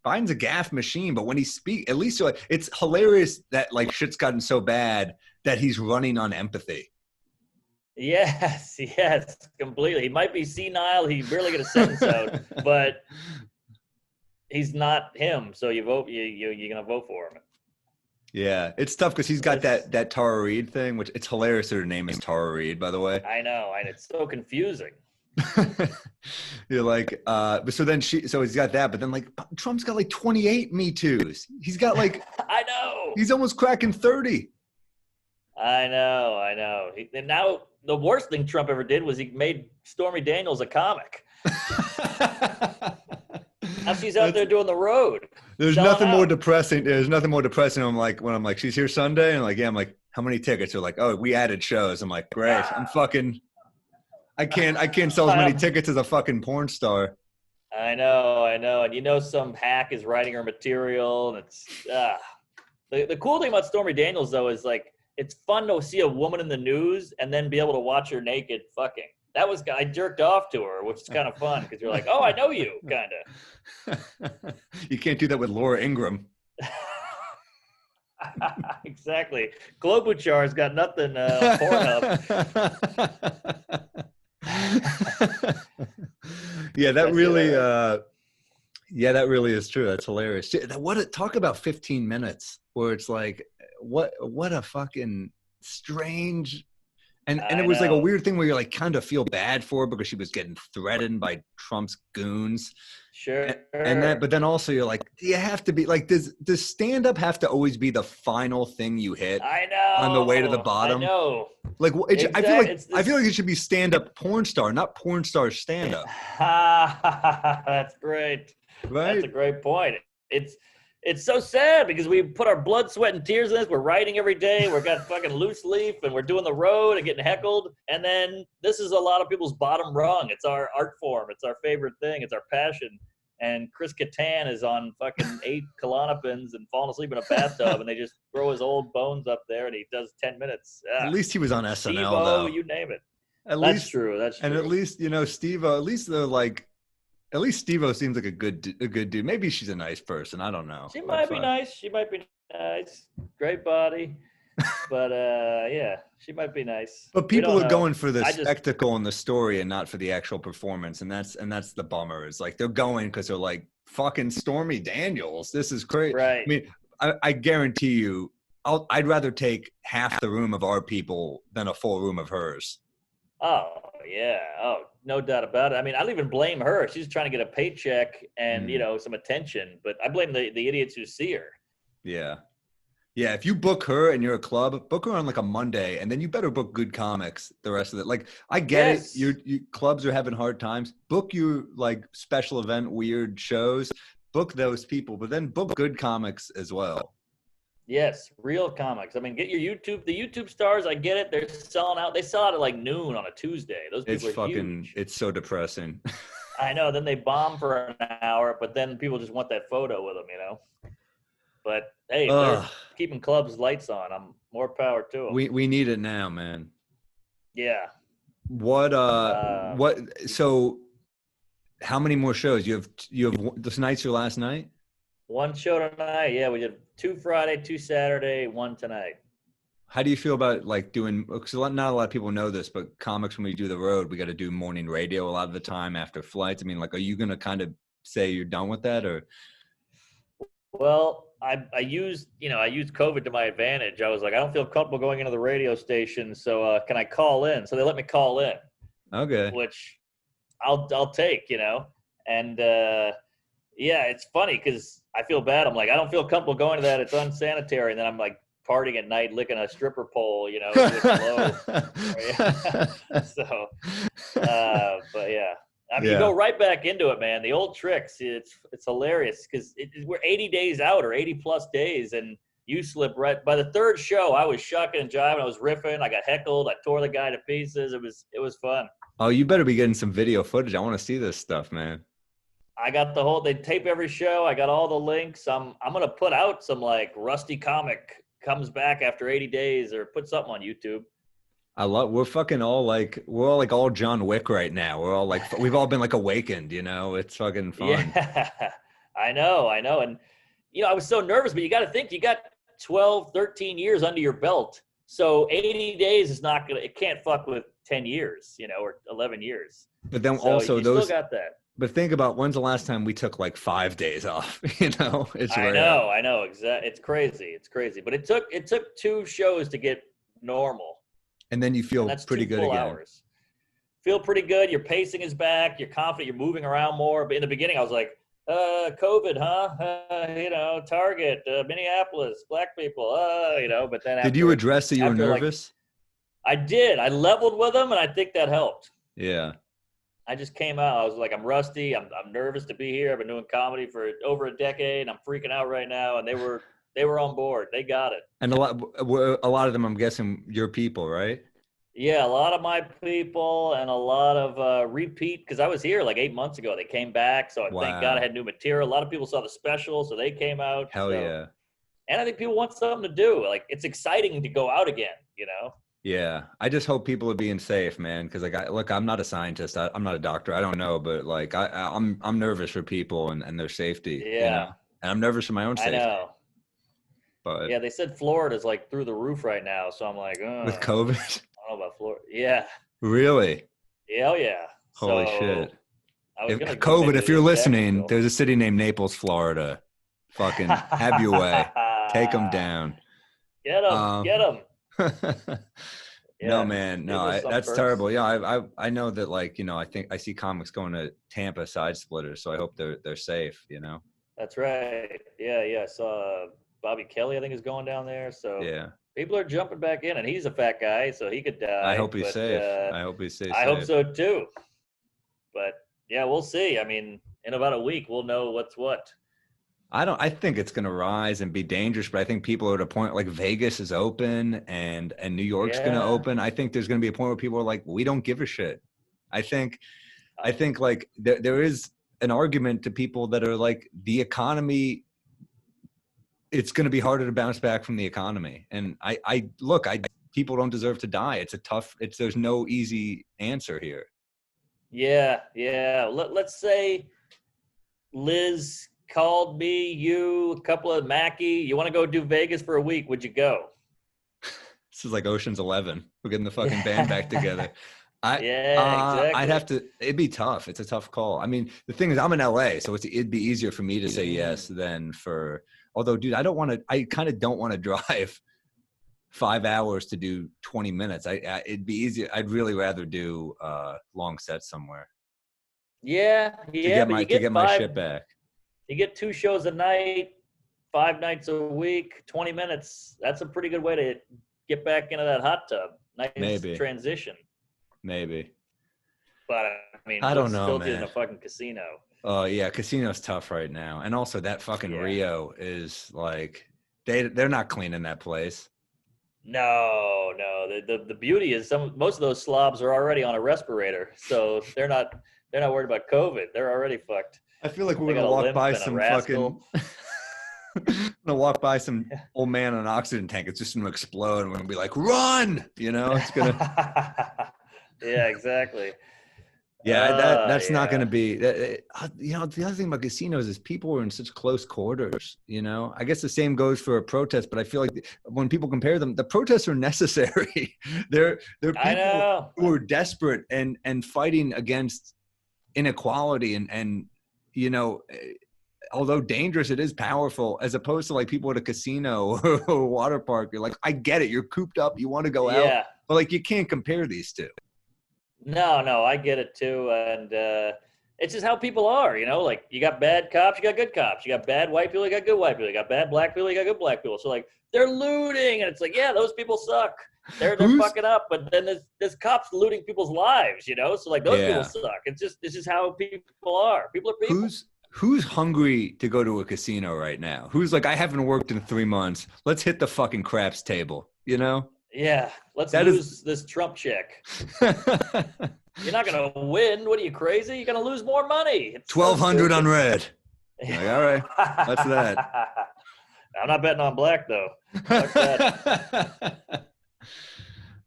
Biden's a gaffe machine, but when he speaks, at least it's hilarious that like shit's gotten so bad that he's running on empathy. Yes, completely. He might be senile. He barely get a sentence out, but he's not him. So you're gonna vote for him. Yeah, it's tough because he's got that Tara Reid thing, which it's hilarious that her name is Tara Reid, by the way. I know, and it's so confusing. You're like, so he's got that, but then like Trump's got like 28 Me Too's. He's got like, I know. He's almost cracking 30. I know. And now the worst thing Trump ever did was he made Stormy Daniels a comic. Now she's out there doing the road. There's nothing more depressing. There's nothing more depressing. When I'm like, she's here Sunday, and like, yeah, I'm like, how many tickets? They're like, oh, we added shows. I'm like, great. I can't sell as many tickets as a fucking porn star. I know. And some hack is writing her material, and it's the cool thing about Stormy Daniels though is like it's fun to see a woman in the news and then be able to watch her naked fucking. I jerked off to her, which is kind of fun because you're like, oh, I know you, kind of. You can't do that with Laura Ingraham. Exactly. Klobuchar's got nothing on Pornhub. Yeah, that really is true. That's hilarious. Talk about 15 minutes where it's like, what a fucking strange. And it was like a weird thing where you're like kind of feel bad for her because she was getting threatened by Trump's goons. Sure. But then also you're like, do you have to be like, does stand up have to always be the final thing you hit? I know. On the way to the bottom. I know. Like I feel like it should be stand up porn star, not porn star stand up. That's great. Right. That's a great point. It's so sad because we put our blood, sweat, and tears in this. We're writing every day. We've got fucking loose leaf, and we're doing the road and getting heckled. And then this is a lot of people's bottom rung. It's our art form. It's our favorite thing. It's our passion. And Chris Kattan is on fucking 8 Klonopins and falling asleep in a bathtub, and they just throw his old bones up there, and he does 10 minutes. At least he was on SNL, Steve-O, though. You name it. That's true. That's true. And at least, Steve-O, at least Steve-O seems like a good dude. Maybe she's a nice person. I don't know. She might be nice. Great body. But yeah, she might be nice. But people are going for the spectacle and the story and not for the actual performance. And that's the bummer. Is like they're going because they're like, fucking Stormy Daniels. This is crazy. Right. I mean, I guarantee you, I'd rather take half the room of our people than a full room of hers. Oh, yeah. Oh, no doubt about it. I mean, I don't even blame her. She's trying to get a paycheck and, some attention. But I blame the idiots who see her. Yeah. Yeah, if you book her and you're a club, book her on like a Monday, and then you better book good comics the rest of it. Like, I get it. Your clubs are having hard times. Book your like special event weird shows. Book those people, but then book good comics as well. Yes, real comics. I mean, get your the YouTube stars. I get it. They're selling out. They sell out at like noon on a Tuesday. Those people are huge. It's so depressing. I know. Then they bomb for an hour, but then people just want that photo with them, But hey, they're keeping clubs lights on. I'm more power to them. We need it now, man. Yeah. So how many more shows? You have this night's your last night? One show tonight. Yeah, we did 2 Friday, 2 Saturday, 1 tonight. How do you feel about like doing, because not a lot of people know this, but comics, when we do the road, we got to do morning radio a lot of the time after flights. I mean, like, are you going to kind of say you're done with that, or? Well, I used COVID to my advantage. I was like, I don't feel comfortable going into the radio station, so can I call in? So they let me call in. Okay. Which I'll take, And yeah, it's funny because I feel bad. I'm like, I don't feel comfortable going to that. It's unsanitary. And then I'm like partying at night, licking a stripper pole, So, but yeah. I mean, you go right back into it, man. The old tricks, it's hilarious because we're 80 days out or 80 plus days, and you slip right. By the third show, I was shucking and jiving. I was riffing. I got heckled. I tore the guy to pieces. It was fun. Oh, you better be getting some video footage. I want to see this stuff, man. I got they tape every show. I got all the links. I'm going to put out some like Rusty Comic comes back after 80 days or put something on YouTube. We're all John Wick right now. We're all like, we've all been like awakened, it's fucking fun. Yeah, I know. And, I was so nervous, but you got to think you got 12, 13 years under your belt. So 80 days is it can't fuck with 10 years, or 11 years. But then so also you those, still got that. But think about when's the last time we took like 5 days off, It's rare. I know. Exactly. It's crazy. But it took 2 shows to get normal. And then you feel pretty good again. Hours. Feel pretty good. Your pacing is back. You're confident. You're moving around more. But in the beginning, I was like, COVID, huh? Target, Minneapolis, black people, But then did you address that you were nervous? I did. I leveled with them, and I think that helped. Yeah. I just came out. I was like, I'm rusty. I'm nervous to be here. I've been doing comedy for over a decade. I'm freaking out right now, and they were on board. They got it. And a lot of them, I'm guessing, your people, right? Yeah, a lot of my people and a lot of repeat, because I was here like 8 months ago. They came back, so thank God I had new material. A lot of people saw the special, so they came out. Hell yeah. And I think people want something to do. Like, it's exciting to go out again, Yeah, I just hope people are being safe, man. Because like, look, I'm not a scientist. I'm not a doctor. I don't know, but like, I'm nervous for people and their safety, you know, Yeah, and I'm nervous for my own I safety. know. But Yeah, they said Florida's like through the roof right now, so I'm like, with I COVID, don't know about Florida. Yeah, really, yeah, oh yeah. holy shit. So I was If gonna go COVID, maybe if to you're listening, Jacksonville. there's a city named Naples, Florida. Fucking have your way. Take them down. Get them, get Um, them. no, Yeah, man, give us no, some that's perks. terrible. Yeah, I know that, like, you know, I think I see comics going to Tampa side splitters, so I hope they're safe, you know. That's right. Yeah, yeah. I saw Bobby Kelly, I think, is going down there. So Yeah, people are jumping back in, and he's a fat guy, so he could I die. hope he's But safe. I hope he stays I hope safe. so too. But yeah, we'll see. I mean, in about a week, we'll know what's what. I think it's gonna rise and be dangerous, but I think people are at a point like Vegas is open and New York's gonna Yeah. open. I think there's gonna be a point where people are like, we don't give a shit. I think Uh, I think like there is an argument to people that are like the economy, it's going to be harder to bounce back from the economy. And I look, people don't deserve to die. It's a tough, there's no easy answer here. yeah, yeah. Let's say Liz called me, you, a couple of Mackie. You want to go do Vegas for a week? Would you go? This is like Ocean's 11. We're getting the fucking band back together. Yeah, I'd exactly. have to, it'd be tough. It's a tough call. I mean, the thing is I'm in LA, so it'd be easier for me to say yes than for, although dude, I kind of don't want to drive 5 hours to do 20 minutes. It'd be easier. I'd really rather do long sets somewhere Yeah, to yeah. But get my shit back. you get 2 shows a night, 5 nights a week, 20 minutes. That's a pretty good way to get back into that hot tub. Nice Maybe, transition. maybe. But I mean, I don't what's know, filthy in man. a fucking casino? Oh yeah, casino's tough right now, and also that fucking Yeah. Rio is like they're not cleaning that place. No, no. The beauty is most of those slobs are already on a respirator, so they're not worried about COVID. They're already fucked. I feel like They we're got gonna a walk limp by and a some fucking. rascal. Gonna walk by some old man on an oxygen tank. It's just gonna explode, and we're gonna be like, "Run!" You know, it's gonna. Yeah, exactly. Yeah, that's not going Yeah. to be. You know, the other thing about casinos is people are in such close quarters. You know, I guess the same goes for a protest, but I feel like when people compare them, the protests are necessary. They're I people know. who are desperate and fighting against inequality and you know, although dangerous, it is powerful. As opposed to like people at a casino or a water park, you're like, I get it, you're cooped up, you want to go out, Yeah. but like you can't compare these two. No, no, I get it too, and it's just how people are. You know, like you got bad cops, you got good cops. You got bad white people, you got good white people. You got bad black people, you got good black people. So like they're looting, and it's like, yeah, those people suck. They're Who's fucking up, but then there's cops looting people's lives. You know, so like those people yeah. suck. It's just how people are. People are people. Who's hungry to go to a casino right now? Who's like, I haven't worked in 3 months. Let's hit the fucking craps table. You know, Yeah, let's that is. lose this Trump check. You're not gonna win. What are you crazy? You're gonna lose more money. It's so 1,200 on stupid. red. Like, all right, that's that. I'm not betting on black though. Fuck that.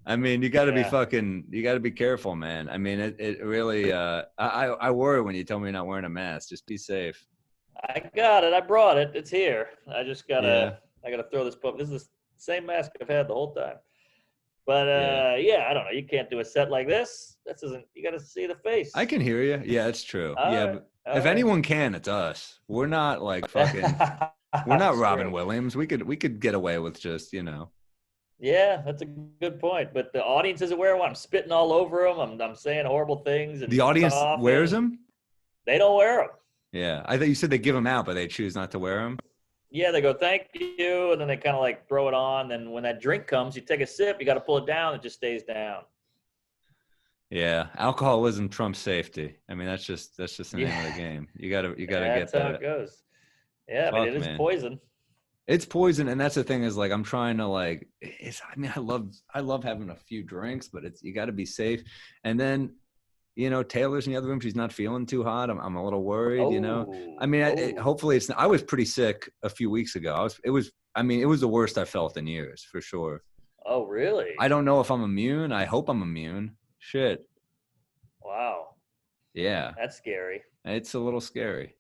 I mean, you got to be Yeah, fucking. You got to be careful, man. I mean, it really. I worry when you tell me you're not wearing a mask. Just be safe. I got it. I brought it. It's here. I just Yeah, gotta throw this. This is the same mask I've had the whole time. But yeah. yeah, I don't know. You can't do a set like this. This isn't. You got to see the face. I can hear you. Yeah, it's true. All Yeah, right. but All if right. anyone can, it's us. We're not like fucking. We're not That's Robin true. Williams. We could get away with just, you know. Yeah, that's a good point. But the audience isn't wearing one. I'm spitting all over them. I'm saying horrible things The and audience wears coughing. them. They don't wear them. Yeah, I thought you said they give them out, but they choose not to wear them. Yeah, they go, thank you. And then they kind of like throw it on. Then when that drink comes, you take a sip, you got to pull it down. It just stays down. Yeah, alcoholism trumps safety. I mean, that's just the name of the Yeah, game. You gotta that's get how it that. goes. Yeah, I mean, it Fuck, is man. poison. It's poison, and that's the thing is like I'm trying to like. It's. I mean, I love having a few drinks, but it's you got to be safe. And then, you know, Taylor's in the other room. She's not feeling too hot. I'm a little worried. You know, Oh, I mean, oh. hopefully it's. I was pretty sick a few weeks ago. It was. I mean, it was the worst I felt in years for sure. Oh, really? I don't know if I'm immune. I hope I'm immune. Shit. Wow. Yeah. That's scary. It's a little scary.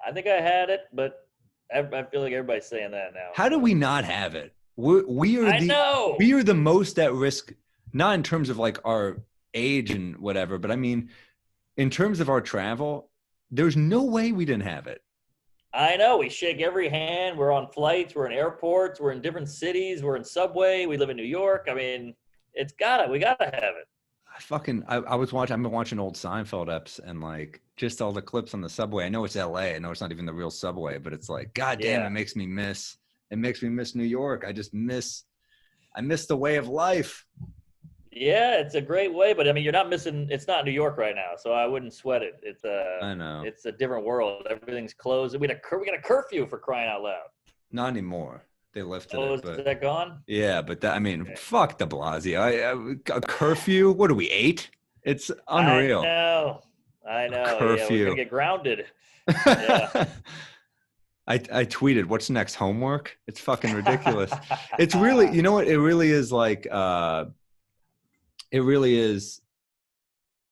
I think I had it, but I feel like everybody's saying that now. How do we not have it? We are I know. the most at risk, not in terms of like our age and whatever, but I mean, in terms of our travel, there's no way we didn't have it. I know. We shake every hand. We're on flights. We're in airports. We're in different cities. We're in subway. We live in New York. I mean, we gotta have it. I've been watching old Seinfeld eps and like just all the clips on the subway. I know it's LA. I know it's not even the real subway, but it's like, God damn, Yeah. it makes me miss New York. I miss the way of life. Yeah, it's a great way, but I mean, you're not missing. It's not New York right now, so I wouldn't sweat it. I know. It's a different world. Everything's closed. We got a curfew for crying out loud. Not anymore. They lifted Oh, it, but is that gone? yeah, but I mean, Okay. fuck De Blasio. A curfew? What are we, 8? It's unreal. I know. Curfew. Yeah, we're gonna get grounded. Yeah. I tweeted, what's next, homework? It's fucking ridiculous. It's really, you know what? It really is like,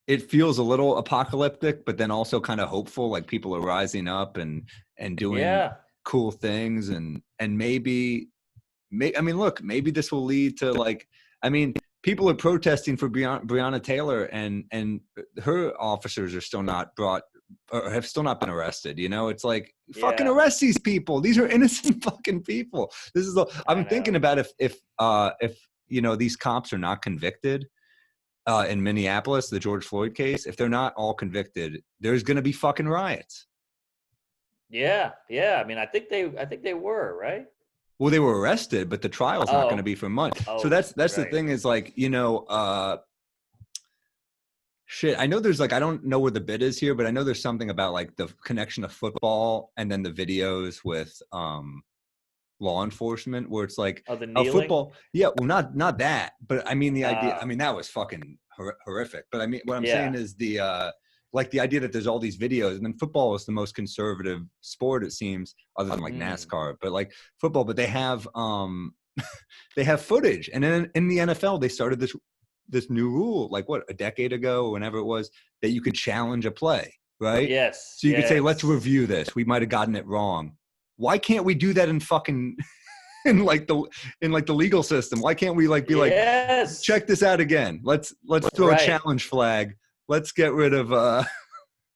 it feels a little apocalyptic, but then also kind of hopeful. Like people are rising up and doing cool things. And maybe, I mean, look, maybe this will lead to like, I mean, people are protesting for Breonna Taylor and her officers are still not brought or have still not been arrested. You know, it's like, fucking arrest these people. These are innocent fucking people. This is, I'm thinking about if, you know, these cops are not convicted in Minneapolis, the George Floyd case, if they're not all convicted, there's going to be fucking riots. Yeah. I mean, I think they were, right? Well, they were arrested, but the trial's not going to be for months. So that's right. The thing is like, you know, shit. I know there's like, I don't know where the bit is here, but I know there's something about like the connection of football and then the videos with law enforcement where it's like a football. Yeah, well, not that, but I mean the idea. I mean that was fucking horrific. But I mean what I'm saying is the like the idea that there's all these videos, and then football is the most conservative sport, it seems, other than like NASCAR, but like football. But they have they have footage, and then in the NFL they started this new rule, like what, a decade ago, or whenever it was, that you could challenge a play, right? Yes. So you could say, let's review this. We might have gotten it wrong. Why can't we do that in fucking in like the legal system? Why can't we like be like, check this out again? Let's throw a challenge flag. Let's get rid of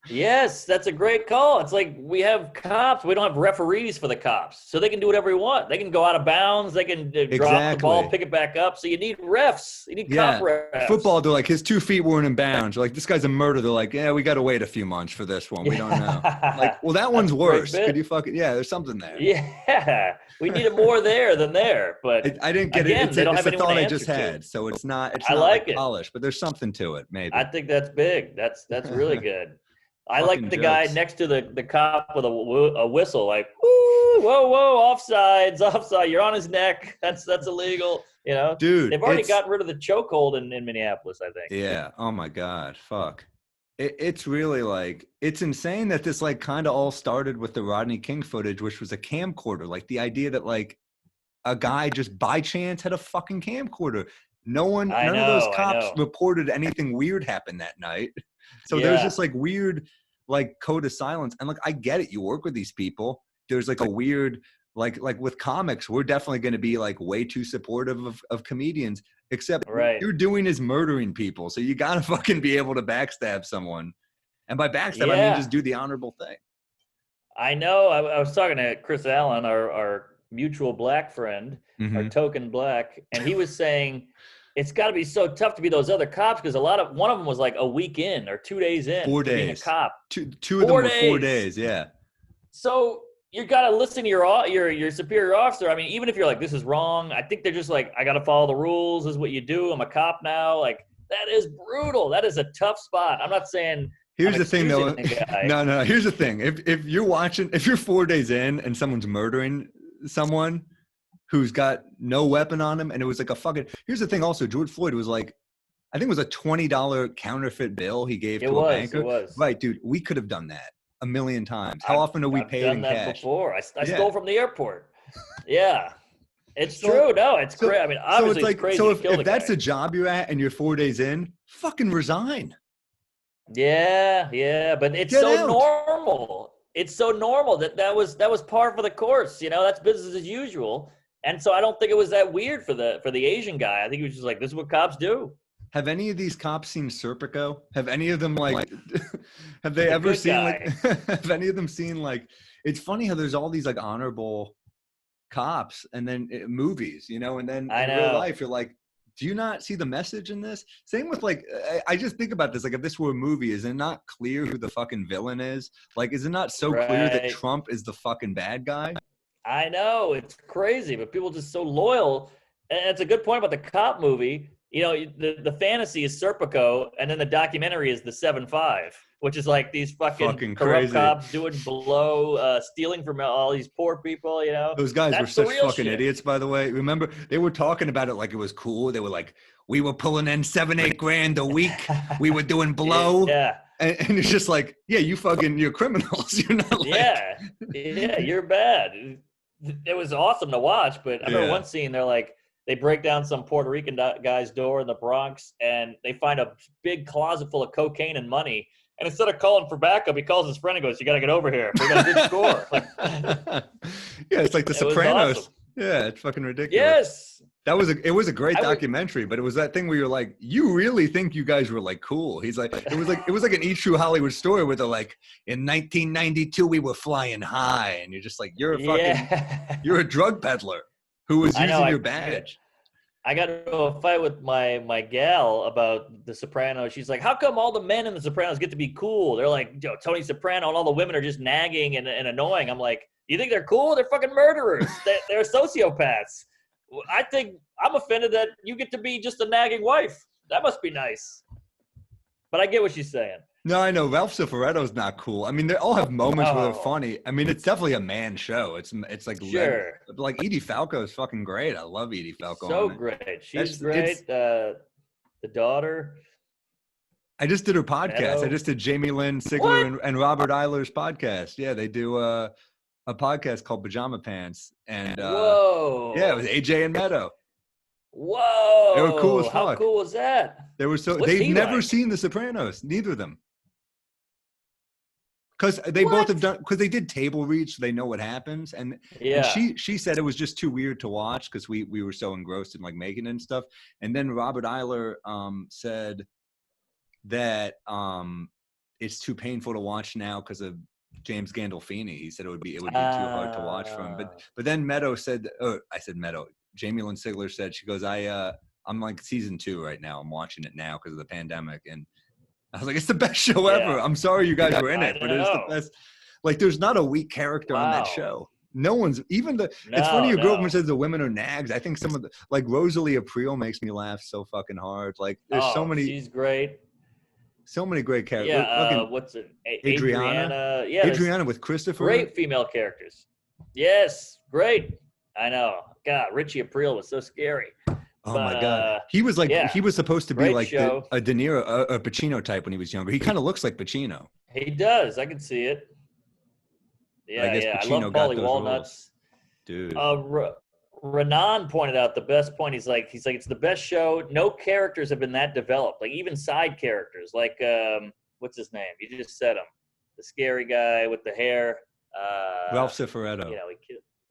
Yes, that's a great call. It's like we have cops. We don't have referees for the cops. So they can do whatever you want. They can go out of bounds. They can drop the ball, pick it back up. So you need refs. You need cop refs. Football, they're like, his 2 feet weren't in bounds. They're like, this guy's a murderer. They're like, yeah, we got to wait a few months for this one. We don't know. Like, well, that one's worse. Could you fucking, there's something there. Yeah. We need it more there than there. But I didn't get it. It's a thought I just had. So it's not like polished, but there's something to it, maybe. I think that's big. That's really good. I like the guy next to the cop with a whistle, like, whoa, offsides, you're on his neck. That's illegal, you know? Dude, they've already gotten rid of the chokehold in Minneapolis, I think. Yeah. Oh my God. Fuck. It's really like, it's insane that this like kind of all started with the Rodney King footage, which was a camcorder. Like the idea that like a guy just by chance had a fucking camcorder. None of those cops reported anything weird happened that night. So there's this like weird like code of silence. And like, I get it. You work with these people. There's like a weird, like with comics, we're definitely going to be like way too supportive of comedians, except what you're doing is murdering people. So you got to fucking be able to backstab someone. And by backstab, I mean, just do the honorable thing. I know. I was talking to Chris Allen, our mutual black friend, our token black, and he was saying, it's got to be so tough to be those other cops because one of them was like a week in or 2 days in. 4 days. Being a cop. Two of them were 4 days. Yeah. So you got to listen to your superior officer. I mean, even if you're like, this is wrong, I think they're just like, I got to follow the rules. This is what you do. I'm a cop now. Like that is brutal. That is a tough spot. I'm not saying. Here's the thing though. No. Here's the thing. If you're 4 days in and someone's murdering someone who's got no weapon on him, and it was like a fucking, here's the thing also, George Floyd was like, I think it was a $20 counterfeit bill he gave to a banker. It was. Right, dude, we could have done that a million times. How often are we paid in cash? Before. I stole from the airport. Yeah. It's So, true. No, it's great. I mean, so obviously, it's like, it's crazy so to kill if the that's guy. a job you're at and you're 4 days in, fucking resign. Yeah, but it's Get so out. normal. It's so normal that was par for the course. That's business as usual. And so I don't think it was that weird for the Asian guy. I think he was just like, this is what cops do. Have any of these cops seen Serpico? Have any of them like have they The ever good seen like guy. have any of them seen like it's funny how there's all these like honorable cops and then movies, and then I in real know. life you're like, do you not see the message in this? Same with like I just think about this, like if this were a movie, is it not clear who the fucking villain is? Like, is it not so clear that Right. Trump is the fucking bad guy? I know. It's crazy, but people are just so loyal. And it's a good point about the cop movie. The fantasy is Serpico, and then the documentary is the 7-5, which is like these fucking Fucking corrupt crazy. cops doing blow, stealing from all these poor people. Those guys were That's the such real fucking shit. idiots, by the way. Remember, they were talking about it like it was cool. They were like, we were pulling in 7-8 grand a week. We were doing blow. Yeah. And it's just like, yeah, you're criminals. You're not like. Yeah, you're bad. It was awesome to watch, but I remember one scene, they break down some Puerto Rican guy's door in the Bronx, and they find a big closet full of cocaine and money. And instead of calling for backup, he calls his friend and goes, "You got to get over here. We got a good score." Yeah, it's like The Sopranos. Awesome. Yeah, it's fucking ridiculous. Yes. It was a great documentary, but it was that thing where you're like, you really think you guys were like cool. He's like, it was like an E True Hollywood story where they're like, in 1992 we were flying high, and you're just like, you're a drug peddler who was using your badge. I got into a fight with my gal about The Sopranos. She's like, how come all the men in The Sopranos get to be cool? They're like, Tony Soprano, and all the women are just nagging and annoying. I'm like, you think they're cool? They're fucking murderers. They're sociopaths. I think I'm offended that you get to be just a nagging wife. That must be nice. But I get what she's saying. No, I know Ralph Cifaretto's not cool. I mean, they all have moments where they're funny. I mean, it's definitely a man show. It's like sure. Like Edie Falco is fucking great. I love Edie Falco. So great. She's great. The daughter. I just did her podcast. Meadow. I just did Jamie Lynn Sigler and Robert Eiler's podcast. Yeah, they do a podcast called Pajama Pants. And whoa. Yeah, it was AJ and Meadow. Whoa. They were cool as fuck. How cool was that? They were they've never seen The Sopranos, neither of them. Because they both have done, because they did table read, so they know what happens. And she said it was just too weird to watch because we were so engrossed in like making it and stuff. And then Robert Eiler said that it's too painful to watch now because of James Gandolfini. He said it would be too hard to watch for him. But then Meadow said, I said Meadow. Jamie Lynn Sigler said, she goes, I'm like season 2 right now. I'm watching it now because of the pandemic. And I was like, it's the best show ever. I'm sorry you guys were in it, but it's the best. Like, there's not a weak character on that show. No one's even it's funny you grew up and says the women are nags. I think some of like Rosalie April makes me laugh so fucking hard. Like there's so many. She's great. So many great characters. Yeah, what's it? Adriana. Yeah, Adriana with Christopher. Great female characters. Yes, great. I know. God, Richie April was so scary. Oh my God, he was like he was supposed to be like a De Niro, a Pacino type when he was younger. He kind of looks like Pacino. He does. I can see it. Yeah, I love Paulie Walnuts, dude. Renan pointed out the best point. He's like it's the best show. No characters have been that developed. Like even side characters, like what's his name? You just said him, the scary guy with the hair. Ralph Cifaretto.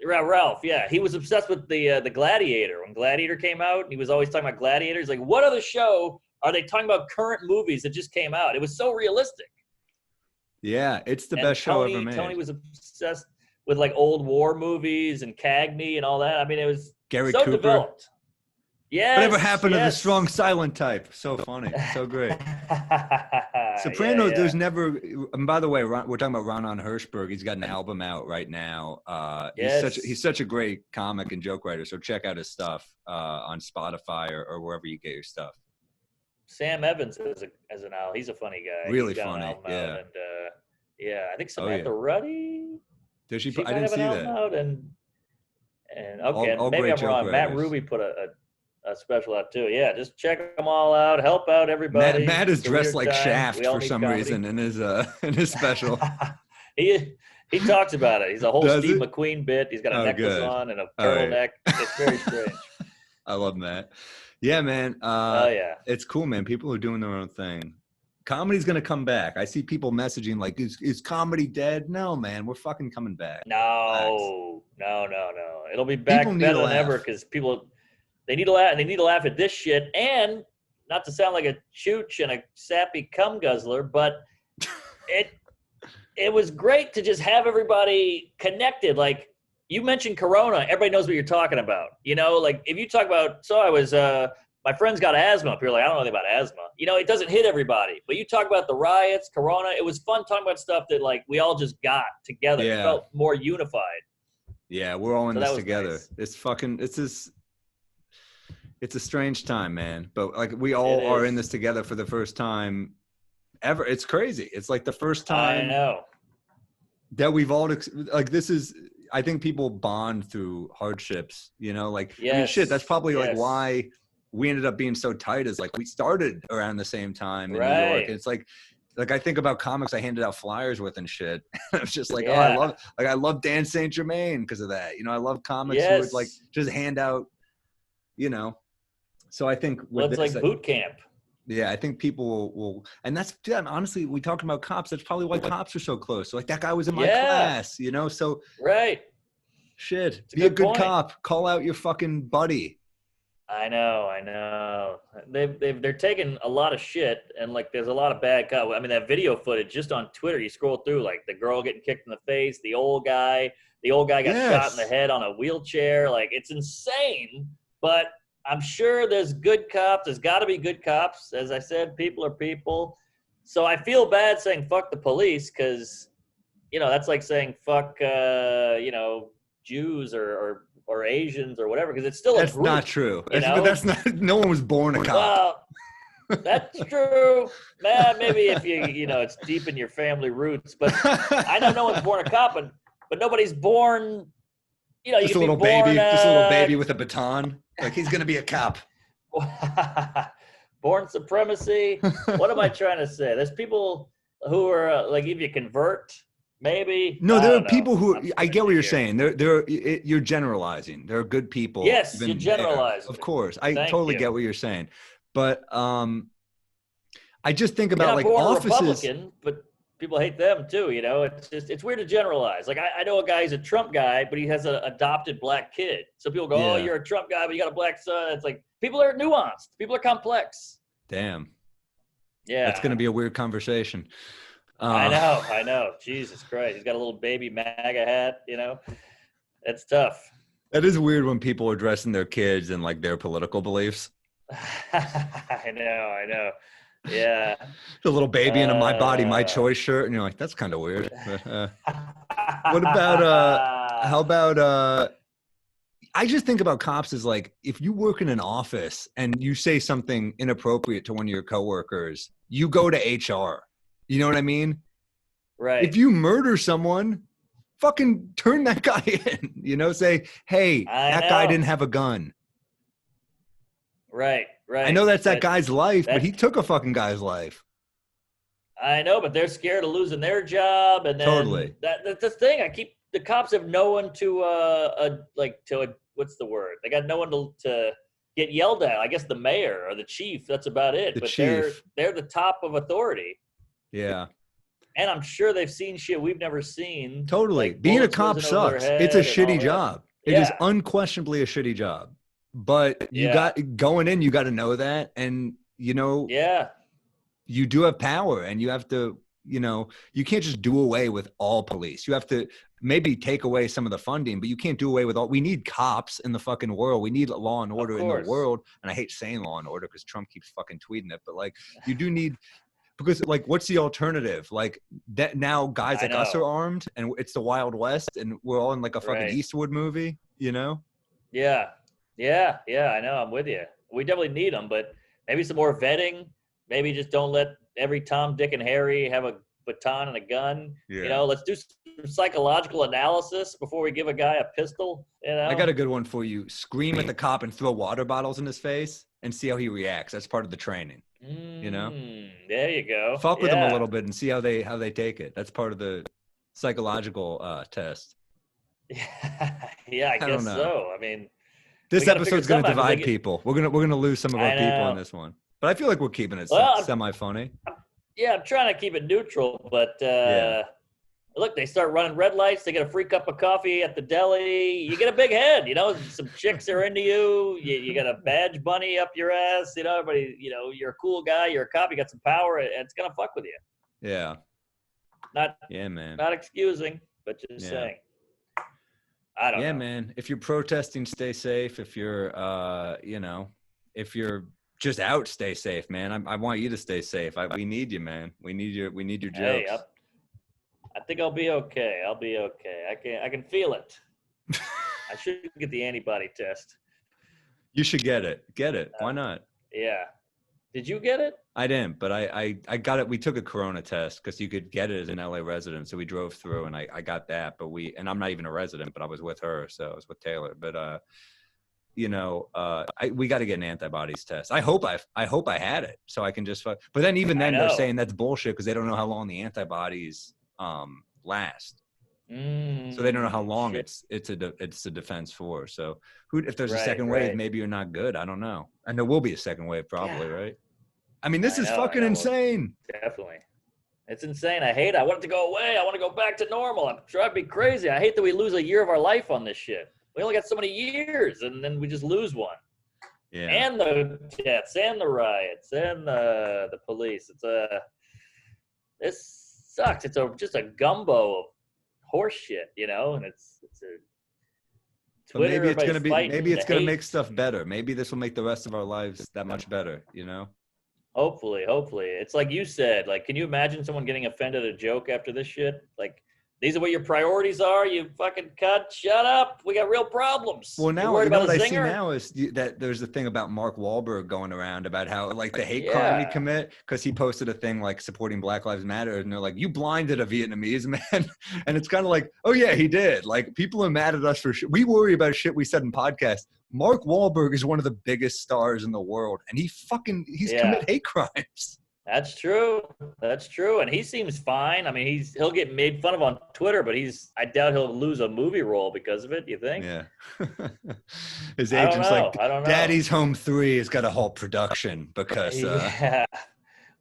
Ralph, yeah. He was obsessed with the Gladiator. When Gladiator came out, he was always talking about Gladiator. He's like, what other show are they talking about current movies that just came out? It was so realistic. Yeah, it's the best show ever made. Tony was obsessed with like old war movies and Cagney and all that. I mean, it was Gary so Cooper. Developed. Yes. Whatever happened to the strong silent type? So funny. So great. Sopranos, there's never, and by the way, we're talking about Ronan Hirschberg. He's got an album out right now. He's such a great comic and joke writer. So check out his stuff on Spotify or wherever you get your stuff. Sam Evans as an owl. He's a funny guy. Really funny. Yeah. And I think Samantha Ruddy. Does she? I didn't see that. Out and maybe I'm wrong. Matt Ruby put a special out too. Yeah, just check them all out. Help out everybody. Matt is dressed like Shaft for some reason in his special. He He talks about it. He's a whole Does Steve he? McQueen bit. He's got a Oh, necklace good. on and a All right. turtleneck. It's very strange. I love that. Yeah, man. Oh yeah. It's cool, man. People are doing their own thing. Comedy's gonna come back. I see people messaging like, "Is comedy dead?" No, man. We're fucking coming back. Relax. No. It'll be People back need a better than ever laugh. because people they need to laugh and they need to laugh at this shit. And not to sound like a chooch and a sappy cum guzzler, but it it was great to just have everybody connected. Like you mentioned Corona, everybody knows what you're talking about. You know, like if you talk about, so I was, my friend's got asthma. People are like, I don't know anything about asthma. You know, it doesn't hit everybody. But you talk about the riots, Corona. It was fun talking about stuff that like we all just got together. It Yeah. felt more unified. Yeah, we're all in So this that was together. nice. It's a strange time, man. But like we all It are is. in this together for the first time ever. It's crazy. It's like the first I time know. that we've all like this is. I think people bond through hardships. You know, like I mean, shit. That's Yes. probably like Yes. why we ended up being so tight. Is like we started around the same time in New York. Right. It's like I think about comics I handed out flyers with and shit. I was just like, Yeah. I love Dan Saint Germain because of that. You know, I love comics who would like Yes. just hand out. You know, so I think Well, with it's this, like boot camp. yeah, I think people will, and that's, yeah, honestly, we talked about cops. That's probably why cops are so close. So like that guy was in my Yeah. class, you know. So Right. shit, It's a be a good good point. cop. Call out your fucking buddy. I know. They're taking a lot of shit, and like there's a lot of bad cop. I mean, that video footage just on Twitter, you scroll through, like the girl getting kicked in the face, the old guy got shot in the Yes. head on a wheelchair. Like it's insane. But I'm sure there's good cops. There's got to be good cops. As I said, people are people. So I feel bad saying fuck the police because, you know, that's like saying fuck, you know, Jews or Asians or whatever, because it's still a That's group. not true. You know? But that's not. No one was born a cop. Well, that's true. Man, maybe if you know, it's deep in your family roots. But I know no one's born a cop, but nobody's born. You know, you Just a can little be born, baby, just a little baby with a baton. Like he's gonna be a cop. born supremacy. What am I trying to say? There's people who are like, if you convert, maybe. No, I there are don't know. people who I'm I get what spinning you're here. saying. You're generalizing. There are good people. Yes, even you're there. generalizing. Of course, I Thank totally you. get what you're saying, but I just think You're about not like born a offices. Republican, but people hate them too. You know, it's weird to generalize. Like I know a guy who's a Trump guy, but he has an adopted black kid. So people go, "Oh, Yeah. you're a Trump guy, but you got a black son." It's like people are nuanced. People are complex. Damn, Yeah, that's gonna be a weird conversation. I know. Jesus Christ, he's got a little baby MAGA hat. You know, it's tough. That is weird when people are dressing their kids in like their political beliefs. I know. Yeah. The little baby in a "My Body, My Choice" shirt, and you're like, that's kind of weird. But, what about how about I just think about cops as like, if you work in an office and you say something inappropriate to one of your coworkers, you go to HR. You know what I mean? Right. If you murder someone, fucking turn that guy in. You know, say, hey, that guy didn't have a gun. Right. I know that's that guy's life, but he took a fucking guy's life. I know, but they're scared of losing their job, and then Totally. That's the thing. The cops have no one to what's the word? They got no one to get yelled at. I guess the mayor or the chief. That's about it. But chief. they're the top of authority. Yeah. And I'm sure they've seen shit we've never seen. Totally. Like Being a bullets cop whizzing over their sucks. head It's a and all shitty that. job. It Yeah. is unquestionably a shitty job. But you got going in, you got to know that. And, you know, Yeah. you do have power, and you have to, you know, you can't just do away with all police. You have to maybe take away some of the funding, but you can't do away with all. We need cops in the fucking world. We need law and order in the world. And I hate saying law and order because Trump keeps fucking tweeting it. But like, you do need, because like, what's the alternative? Like that now guys like us are armed and it's the Wild West and we're all in like a fucking Eastwood movie, you know? Yeah. I know. I'm with you. We definitely need them, but maybe some more vetting. Maybe just don't let every Tom, Dick, and Harry have a baton and a gun. Yeah. You know, let's do some psychological analysis before we give a guy a pistol. You know, I got a good one for you. Scream at the cop and throw water bottles in his face and see how he reacts. That's part of the training. You know? There you go. Fuck with them a little bit and see how they take it. That's part of the psychological test. Yeah, I I don't guess know. so. I mean, we This got to figure episode's gonna something out 'cause divide people. We're gonna lose some of our I people in know. this one. But I feel like we're keeping it Well, semi funny. yeah, I'm trying to keep it neutral, but Yeah. look, they start running red lights. They get a free cup of coffee at the deli. You get a big head, some chicks are into you. You got a badge bunny up your ass. Everybody, you're a cool guy. You're a cop. You got some power, and it's going to fuck with you. Yeah. Not, Yeah, man. not excusing, but just saying. I don't know. Yeah, man. If you're protesting, stay safe. If you're, if you're just out, stay safe, man. I want you to stay safe. We need you, man. We need your jokes. Hey, I think I'll be okay. I'll be okay. I can feel it. I should get the antibody test. You should get it. Why not? Yeah. Did you get it? I didn't, but I got it. We took a corona test because you could get it as an LA resident. So we drove through and I got that, and I'm not even a resident, but I was with her. So I was with Taylor, but, we got to get an antibodies test. I hope I had it so I can just, but then even then they're saying that's bullshit because they don't know how long the antibodies, last. So they don't know how long it's a defense for. So if there's a second wave, maybe you're not good. I don't know. And there will be a second wave probably, right? I mean, this is fucking insane. Definitely. It's insane. I hate it. I want it to go away. I want to go back to normal. I'm trying to be crazy. I hate that we lose a year of our life on this shit. We only got so many years, and then we just lose one. Yeah. And the deaths, and the riots, and the police. This sucks. It's just a gumbo of horse shit, and it's a Twitter. Maybe it's gonna make stuff better. Maybe this will make the rest of our lives that much better, Hopefully. It's like you said, like, can you imagine someone getting offended at a joke after this shit? Like, these are what your priorities are, you fucking cunt. Shut up. We got real problems. Well, now what I see now is that there's a thing about Mark Wahlberg going around about how, like, the hate crime he commit because he posted a thing like supporting Black Lives Matter, and they're like, you blinded a Vietnamese man. And it's kind of like, oh yeah, he did. Like, people are mad at us for shit. We worry about shit we said in podcasts. Mark Wahlberg is one of the biggest stars in the world, and he's committed hate crimes. That's true. And he seems fine. I mean, he'll get made fun of on Twitter, but I doubt he'll lose a movie role because of it. You think? Yeah. His agent's like, Daddy's Home 3 has got to halt production because.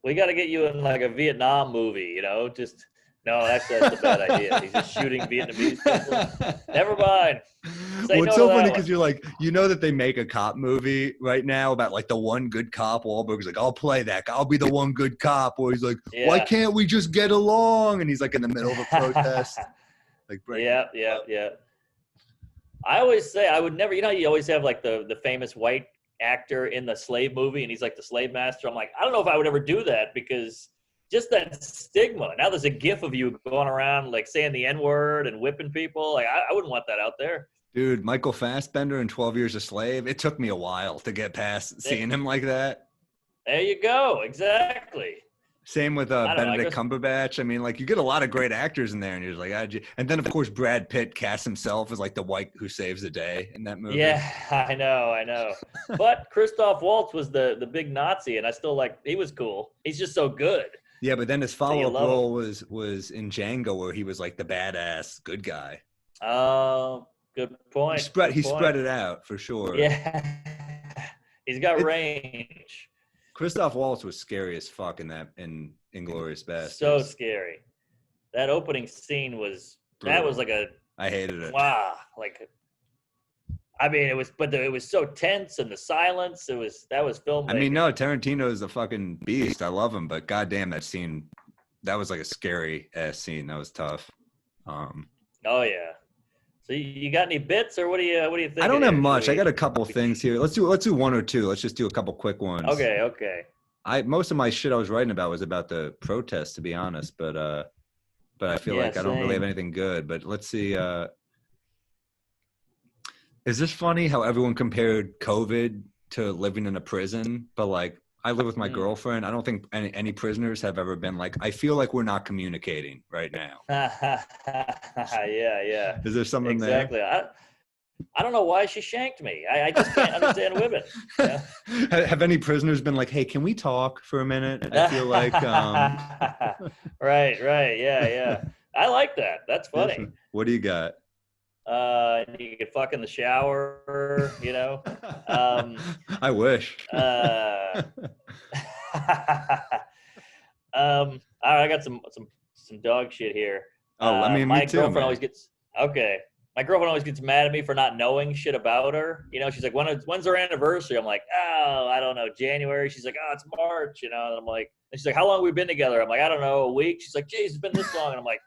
We got to get you in like a Vietnam movie, just. No, that's a bad idea. He's just shooting Vietnamese people. Never mind. It's so funny because you're like, that they make a cop movie right now about like the one good cop. Wahlberg's like, I'll play that. I'll be the one good cop. Or he's like, why can't we just get along? And he's like in the middle of a protest. Yeah. I always say I would never. You always have like the famous white actor in the slave movie, and he's like the slave master. I'm like, I don't know if I would ever do that because. Just that stigma. Now there's a gif of you going around like saying the N-word and whipping people. Like I wouldn't want that out there. Dude, Michael Fassbender in 12 Years a Slave. It took me a while to get past seeing him like that. There you go. Exactly. Same with Benedict Cumberbatch. I mean, like, you get a lot of great actors in there, and you're like, and then of course Brad Pitt casts himself as like the white who saves the day in that movie. Yeah, I know. But Christoph Waltz was the big Nazi, and I still he was cool. He's just so good. Yeah, but then his follow-up role was in Django, where he was like the badass good guy. Oh, good point. He spread it out for sure. Yeah, he's got range. Christoph Waltz was scary as fuck in Inglourious Basterds. So scary. That opening scene was brutal. That was like I hated it. Wow, like. I mean, it was so tense, and the silence. That was filmmaking. I mean, no, Tarantino is a fucking beast. I love him, but goddamn, that scene, that was like a scary ass scene. That was tough. Oh yeah. So you got any bits, or what do you think? I don't have much. I got a couple things here. Let's do one or two. Let's just do a couple quick ones. Okay. Most of my shit I was writing about was about the protests, to be honest. But I feel like I don't really have anything good. But let's see. Is this funny how everyone compared COVID to living in a prison? But like, I live with my girlfriend. I don't think any prisoners have ever been like, I feel like we're not communicating right now. Yeah. Is there something exactly. there? I don't know why she shanked me. I just can't understand women. Yeah. Have any prisoners been like, hey, can we talk for a minute? I feel like. Right. Yeah. I like that. That's funny. What do you got? You can fuck in the shower, you know. I wish. Uh, all right, I got some dog shit here. Oh, I mean, me My too, girlfriend man. always gets okay. My girlfriend always gets mad at me for not knowing shit about her. You know, she's like, when's her anniversary? I'm like, oh, I don't know, January. She's like, oh, it's March. You know, and I'm like, and she's like, how long have we been together? I'm like, I don't know, a week. She's like, geez, it's been this long. And I'm like,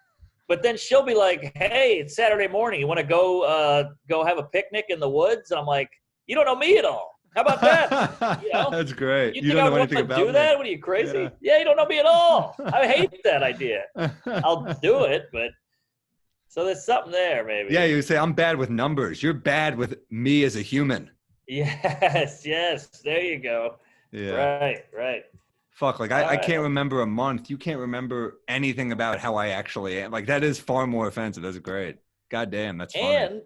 but then she'll be like, hey, it's Saturday morning. You want to go have a picnic in the woods? And I'm like, you don't know me at all. How about that? You know, That's great. you You think don't I know would want anything to about do that? me. What are you, crazy? Yeah. Yeah, you don't know me at all. I hate that idea. I'll do it, but so there's something there, maybe. Yeah, you say I'm bad with numbers. You're bad with me as a human. Yes, there you go. Yeah. Right. Fuck, like I can't remember a month. You can't remember anything about how I actually am. Like that is far more offensive. That's great. God damn, that's funny.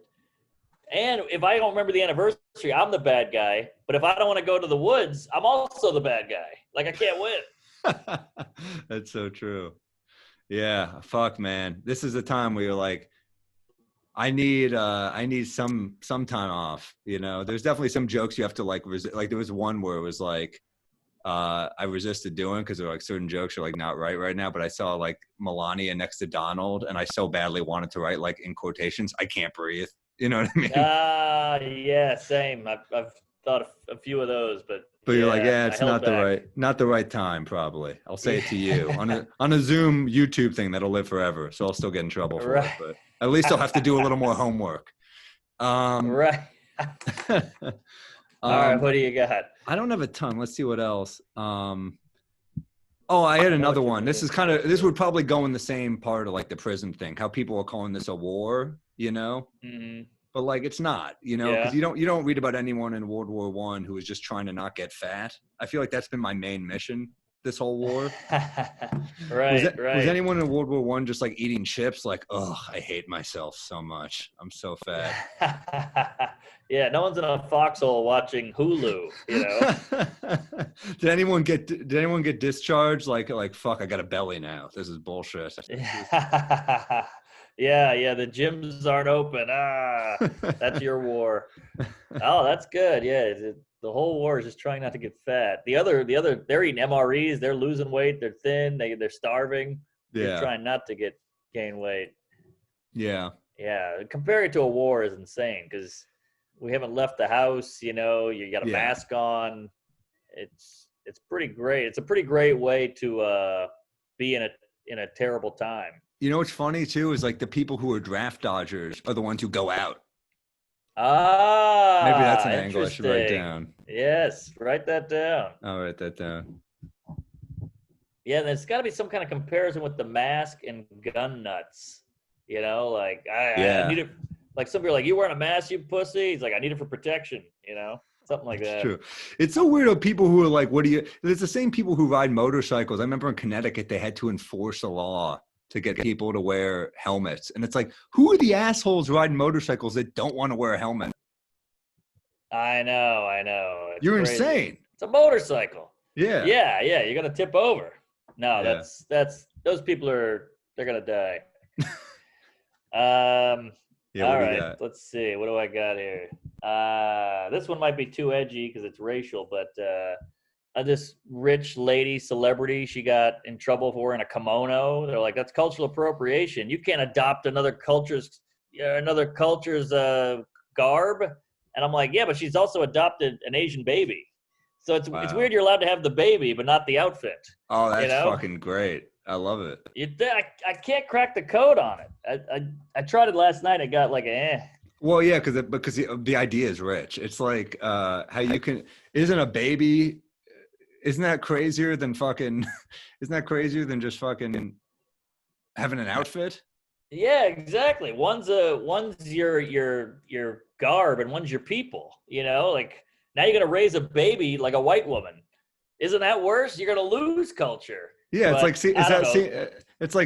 And if I don't remember the anniversary, I'm the bad guy. But if I don't want to go to the woods, I'm also the bad guy. Like I can't win. That's so true. Yeah, fuck, man. This is a time where you're like, I need some time off. You know, there's definitely some jokes you have to like like there was one where it was like, I resisted doing because there were like certain jokes are like not right now. But I saw like Melania next to Donald, and I so badly wanted to write like in quotations, I can't breathe. You know what I mean? Yeah, same. I've thought a few of those, but You're like, yeah, it's not back. the right time. Probably, I'll say it to you on a Zoom YouTube thing that'll live forever. So I'll still get in trouble for it, but at least I'll have to do a little more homework. Right. All right, what do you got? I don't have a ton. Let's see what else. Oh, I had another one. This would probably go in the same part of like the prison thing. How people are calling this a war, you know? Mm-hmm. But like it's not, you know, because you don't read about anyone in World War I who was just trying to not get fat. I feel like that's been my main mission this whole war. Right. Was anyone in World War I just like eating chips? Like, oh, I hate myself so much. I'm so fat. Yeah, no one's in a foxhole watching Hulu, you know. Did anyone get discharged? Like fuck, I got a belly now. This is bullshit. Yeah, the gyms aren't open. That's your war. Oh, that's good. Yeah, the whole war is just trying not to get fat. The other, they're eating MREs. They're losing weight. They're thin. They're starving. Yeah, they're trying not to gain weight. Yeah. Comparing it to a war is insane because we haven't left the house. You know, you got a mask on. It's pretty great. It's a pretty great way to be in a terrible time. You know what's funny too is like the people who are draft dodgers are the ones who go out. Maybe that's an angle I should write down. Yes, write that down. I'll write that down. Yeah, there's got to be some kind of comparison with the mask and gun nuts. You know, like I need it. Like some people are like, you wearing a mask, you pussy? He's like, I need it for protection. You know, something like that. It's true. It's so weird of people who are like, what do you? It's the same people who ride motorcycles. I remember in Connecticut they had to enforce a law to get people to wear helmets. And it's like, who are the assholes riding motorcycles that don't want to wear a helmet? I know. You're crazy. Insane. It's a motorcycle. Yeah. You're going to tip over. No, that's those people they're going to die. All right, let's see. What do I got here? This one might be too edgy because it's racial, but this rich lady celebrity, she got in trouble for wearing a kimono. They're like, that's cultural appropriation. You can't adopt another culture's garb. And I'm like, yeah, but she's also adopted an Asian baby. So it's weird you're allowed to have the baby, but not the outfit. Oh, that's fucking great. I love it. I can't crack the code on it. I tried it last night. It got like Well, yeah, because the idea is rich. It's like how you can isn't a baby. Isn't that crazier than just fucking having an outfit? Yeah, exactly. One's your garb and one's your people. You know, like now you're gonna raise a baby like a white woman. Isn't that worse? You're gonna lose culture. Yeah, it's like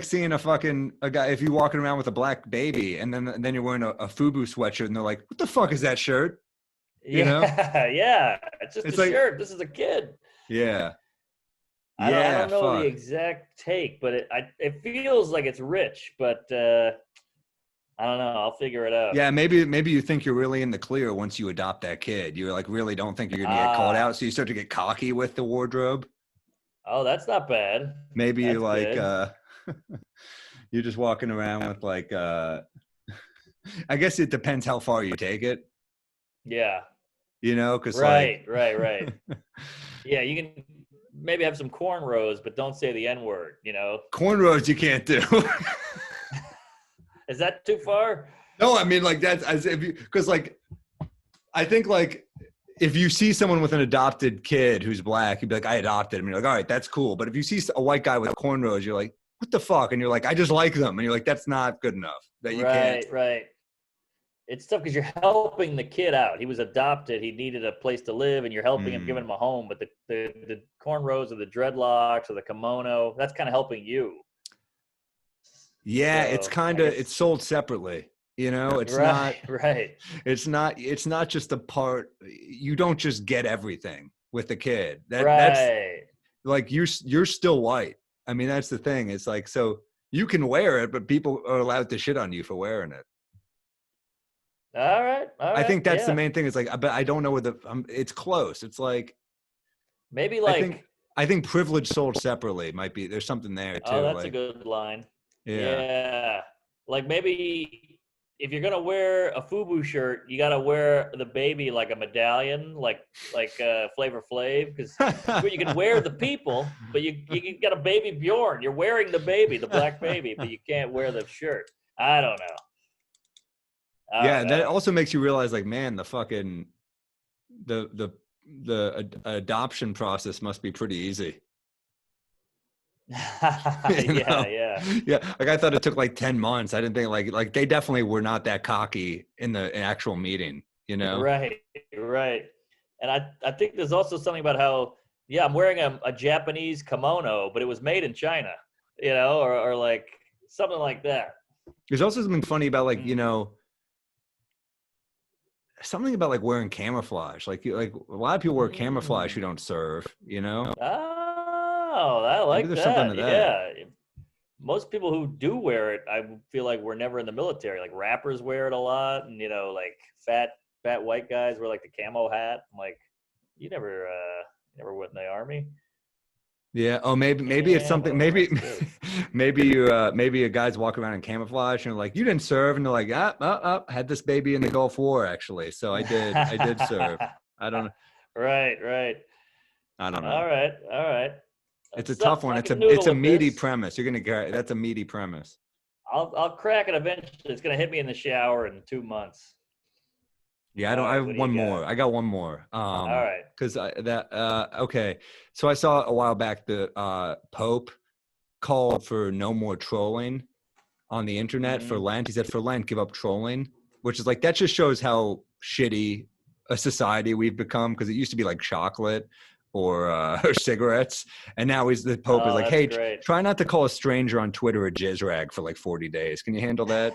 seeing a guy if you're walking around with a black baby and then you're wearing a FUBU sweatshirt and they're like, what the fuck is that shirt? You know? Yeah, it's just a shirt. This is a kid. Yeah. I Yeah, don't know the fuck. exact take, but it feels like it's rich, but I don't know. I'll figure it out. Yeah, maybe you think you're really in the clear once you adopt that kid. You like really don't think you're gonna get called Ah, out, so you start to get cocky with the wardrobe. oh, that's not bad. Maybe you That's like good. you're just walking around with like I guess it depends how far you take it, Yeah. because like Right. Yeah, you can maybe have some cornrows, but don't say the N word. cornrows you can't do. Is that too far? No, I mean like that's as if you because like I think like if you see someone with an adopted kid who's black, you'd be like, I adopted him. And you're like, all right, that's cool. But if you see a white guy with cornrows, you're like, what the fuck? And you're like, I just like them. And you're like, that's not good enough. That you can't. Right. It's tough because you're helping the kid out. He was adopted. He needed a place to live, and you're helping him, giving Mm. him a home. But the cornrows or the dreadlocks or the kimono, that's kind of helping you. Yeah, it's So I kind of guess it's sold separately. It's not. right. It's not just a part. You don't just get everything with the kid. That's Right. like you're still white. I mean, that's the thing. It's like so you can wear it, but people are allowed to shit on you for wearing it. All right. All I right. think that's the Yeah. main thing. It's like, but I don't know where it's close. It's like, Maybe I think, like, I think privilege sold separately might be, there's something there oh, too. that's a Like, good line. yeah. Yeah. Like maybe if you're gonna wear a FUBU shirt, you gotta wear the baby like a medallion, like Flavor Flav, because you can wear the people, but you got a baby Bjorn. You're wearing the baby, the black baby, but you can't wear the shirt. I don't know. I Yeah. don't And that know. also makes you realize like, man, the fucking, the adoption process must be pretty easy. you Yeah, know? yeah. Yeah. Like I thought it took like 10 months. I didn't think like they definitely were not that cocky in the actual meeting, you know? Right, right. And I think there's also something about how, yeah, I'm wearing a Japanese kimono, but it was made in China, or like something like that. There's also something funny about like, Mm. something about like wearing camouflage. Like a lot of people wear camouflage who Mm. don't serve. Oh, I Maybe like there's something to that. that. Yeah. Most people who do wear it, I feel like we're never in the military. Like rappers wear it a lot, and like fat white guys wear like the camo hat. I'm like, you never went in the army. Yeah. Oh, maybe it's something. Camo, Maybe that's good. maybe a guy's walking around in camouflage and like you didn't serve, and they're like, had this baby in the Gulf War actually, so I did serve. I don't Right. I don't know. All right. It's a tough one. I It's can a noodle with meaty this. premise. You're gonna get that's a meaty premise. I'll crack it eventually. It's gonna hit me in the shower in 2 months. Yeah, All I right, have what do you one got? more. I got one more. All right. Because that okay. So I saw a while back the Pope called for no more trolling on the internet for Hmm. Lent. He said for Lent, give up trolling, which is like that just shows how shitty a society we've become. Because it used to be like chocolate or or cigarettes, and now the Pope is Oh, like, that's hey, great. try not to call a stranger on Twitter a jizz rag for like 40 days. Can you handle that?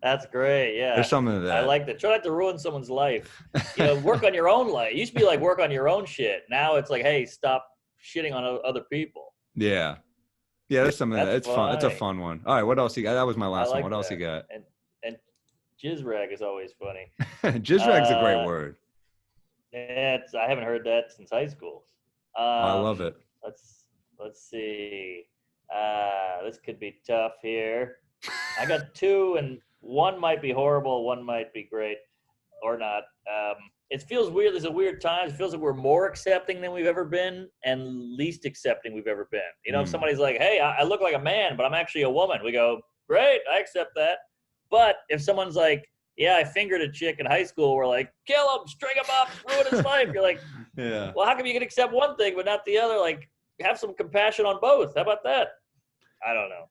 That's great. There's Yeah. something to I that. like that. Try not to ruin someone's life. Work on your own life. It used to be like work on your own shit. Now it's like, hey, stop shitting on other people. Yeah. Yeah, there's something that That's it's fun. It's a funny. fun one. All right, what else you got? That was my I last one. What like else you that. got? And jizz rag is always funny. Jizz rag's a great Uh, word. I haven't heard that since high school. Oh, I love it. Let's see. This could be tough here. I got two, and one might be horrible, one might be great, or not. It feels weird. There's a weird time. It feels like we're more accepting than we've ever been, and least accepting we've ever been. If Mm. somebody's like, "Hey, I look like a man, but I'm actually a woman," we go, "Great, I accept that." But if someone's like, "Yeah, I fingered a chick in high school," we're like, "Kill him, string him up, ruin his life." You're like, Yeah. well, how come you can accept one thing but not the other? Like, have some compassion on both. How about that? I don't know.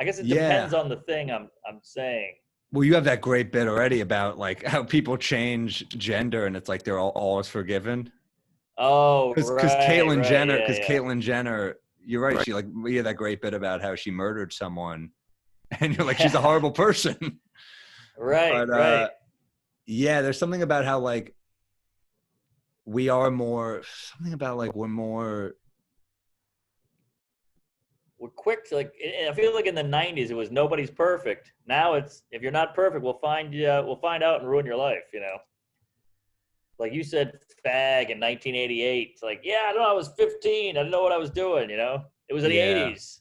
I guess it Yeah. depends on the thing I'm saying. Well, you have that great bit already about like how people change gender and it's like they're all is forgiven. Oh, Because Caitlyn right, Jenner, yeah, because yeah. Caitlyn Jenner, you're right. She like we had that great bit about how she murdered someone, and you're like she's a Yeah. horrible person. Right, But right. yeah, there's something about how like we are more something about like we're quick to, like, I feel like in the 90s it was nobody's perfect. Now it's, if you're not perfect, we'll find out and ruin your life, you know. Like you said, fag in 1988. It's like, yeah, I know, I was 15. I didn't know what I was doing, you know. It was in the yeah. 80s.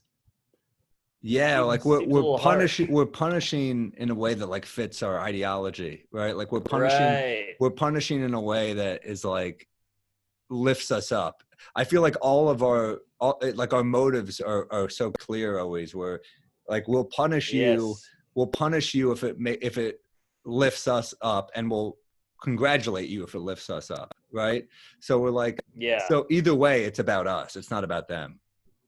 Yeah, like Seems a little harsh. we're punishing in a way that like fits our ideology, right? Like Right. we're punishing in a way that is like lifts us up. I feel like all of like our motives are so clear always. Where like we'll punish you Yes. if it lifts us up, and we'll congratulate you if it lifts us up, right? So we're like, Yeah. so either way, it's about us. It's not about them.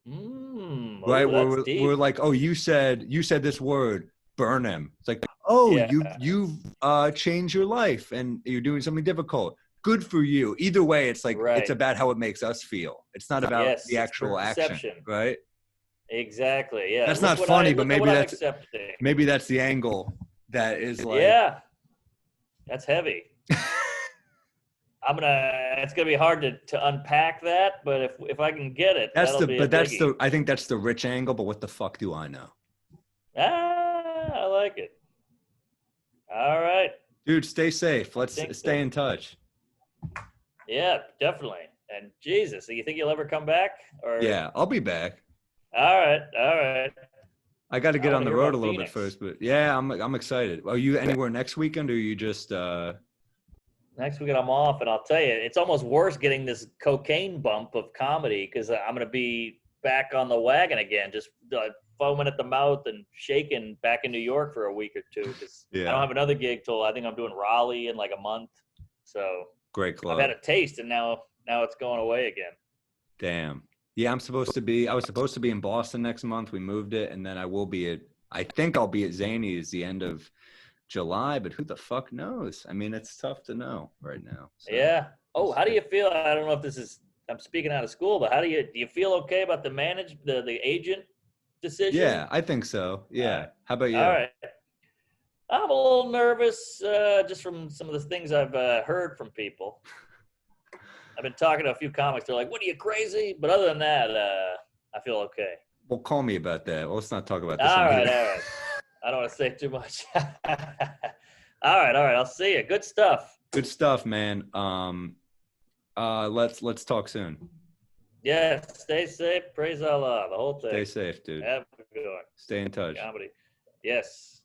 Right, Oh, that's we're deep. like, oh, you said this word, burn him. It's like, oh, Yeah. you've changed your life and you're doing something difficult, good for you. Either way, it's like it's Right. about how it makes us feel. It's not about the Yes, it's actual action, perception. right? Exactly. Yeah. That's not funny, but Look at what I'm accepting. maybe that's the angle that is like, Yeah. That's heavy. It's gonna be hard to unpack that, but if I can get it, that'll be a biggie. I think that's the rich angle, but what the fuck do I know? I like it. All right. Dude, stay safe. I Let's think stay so. in touch. Yeah, definitely. And Jesus, so you think you'll ever come back? Or Yeah, I'll be back. all right, all right. I got to I get want on to the hear road a about little bit Phoenix. first, but yeah, I'm excited. Are you anywhere next weekend, or are you just Next weekend I'm off, and I'll tell you, it's almost worse getting this cocaine bump of comedy because I'm going to be back on the wagon again, just foaming at the mouth and shaking back in New York for a week or two because I don't yeah, have another gig till I think I'm doing Raleigh in like a month. So great I've had club. a taste, and now it's going away again. Damn. Yeah, I was supposed to be in Boston next month. We moved it, and then I think I'll be at Zany's the end of July, but who the fuck knows? I mean, it's tough to know right now. So Yeah. we'll Oh, how do see. you feel? I don't know if this is, I'm speaking out of school, but do you feel okay about the agent decision? Yeah, I think so. All Yeah. right. How about All you? right. I'm a little nervous just from some of the things I've heard from people. I've been talking to a few comics. They're like, "What, are you crazy?" But other than that, I feel okay. Well, call me about that. Well, let's not talk about this All on right, here. all right. I don't want to say too much. All right, all right. I'll see you. Good stuff. Good stuff, man. Let's talk soon. Yeah, stay safe. Praise Allah. The whole thing. Stay safe, dude. Have a good one. Stay in touch. Comedy. Yes.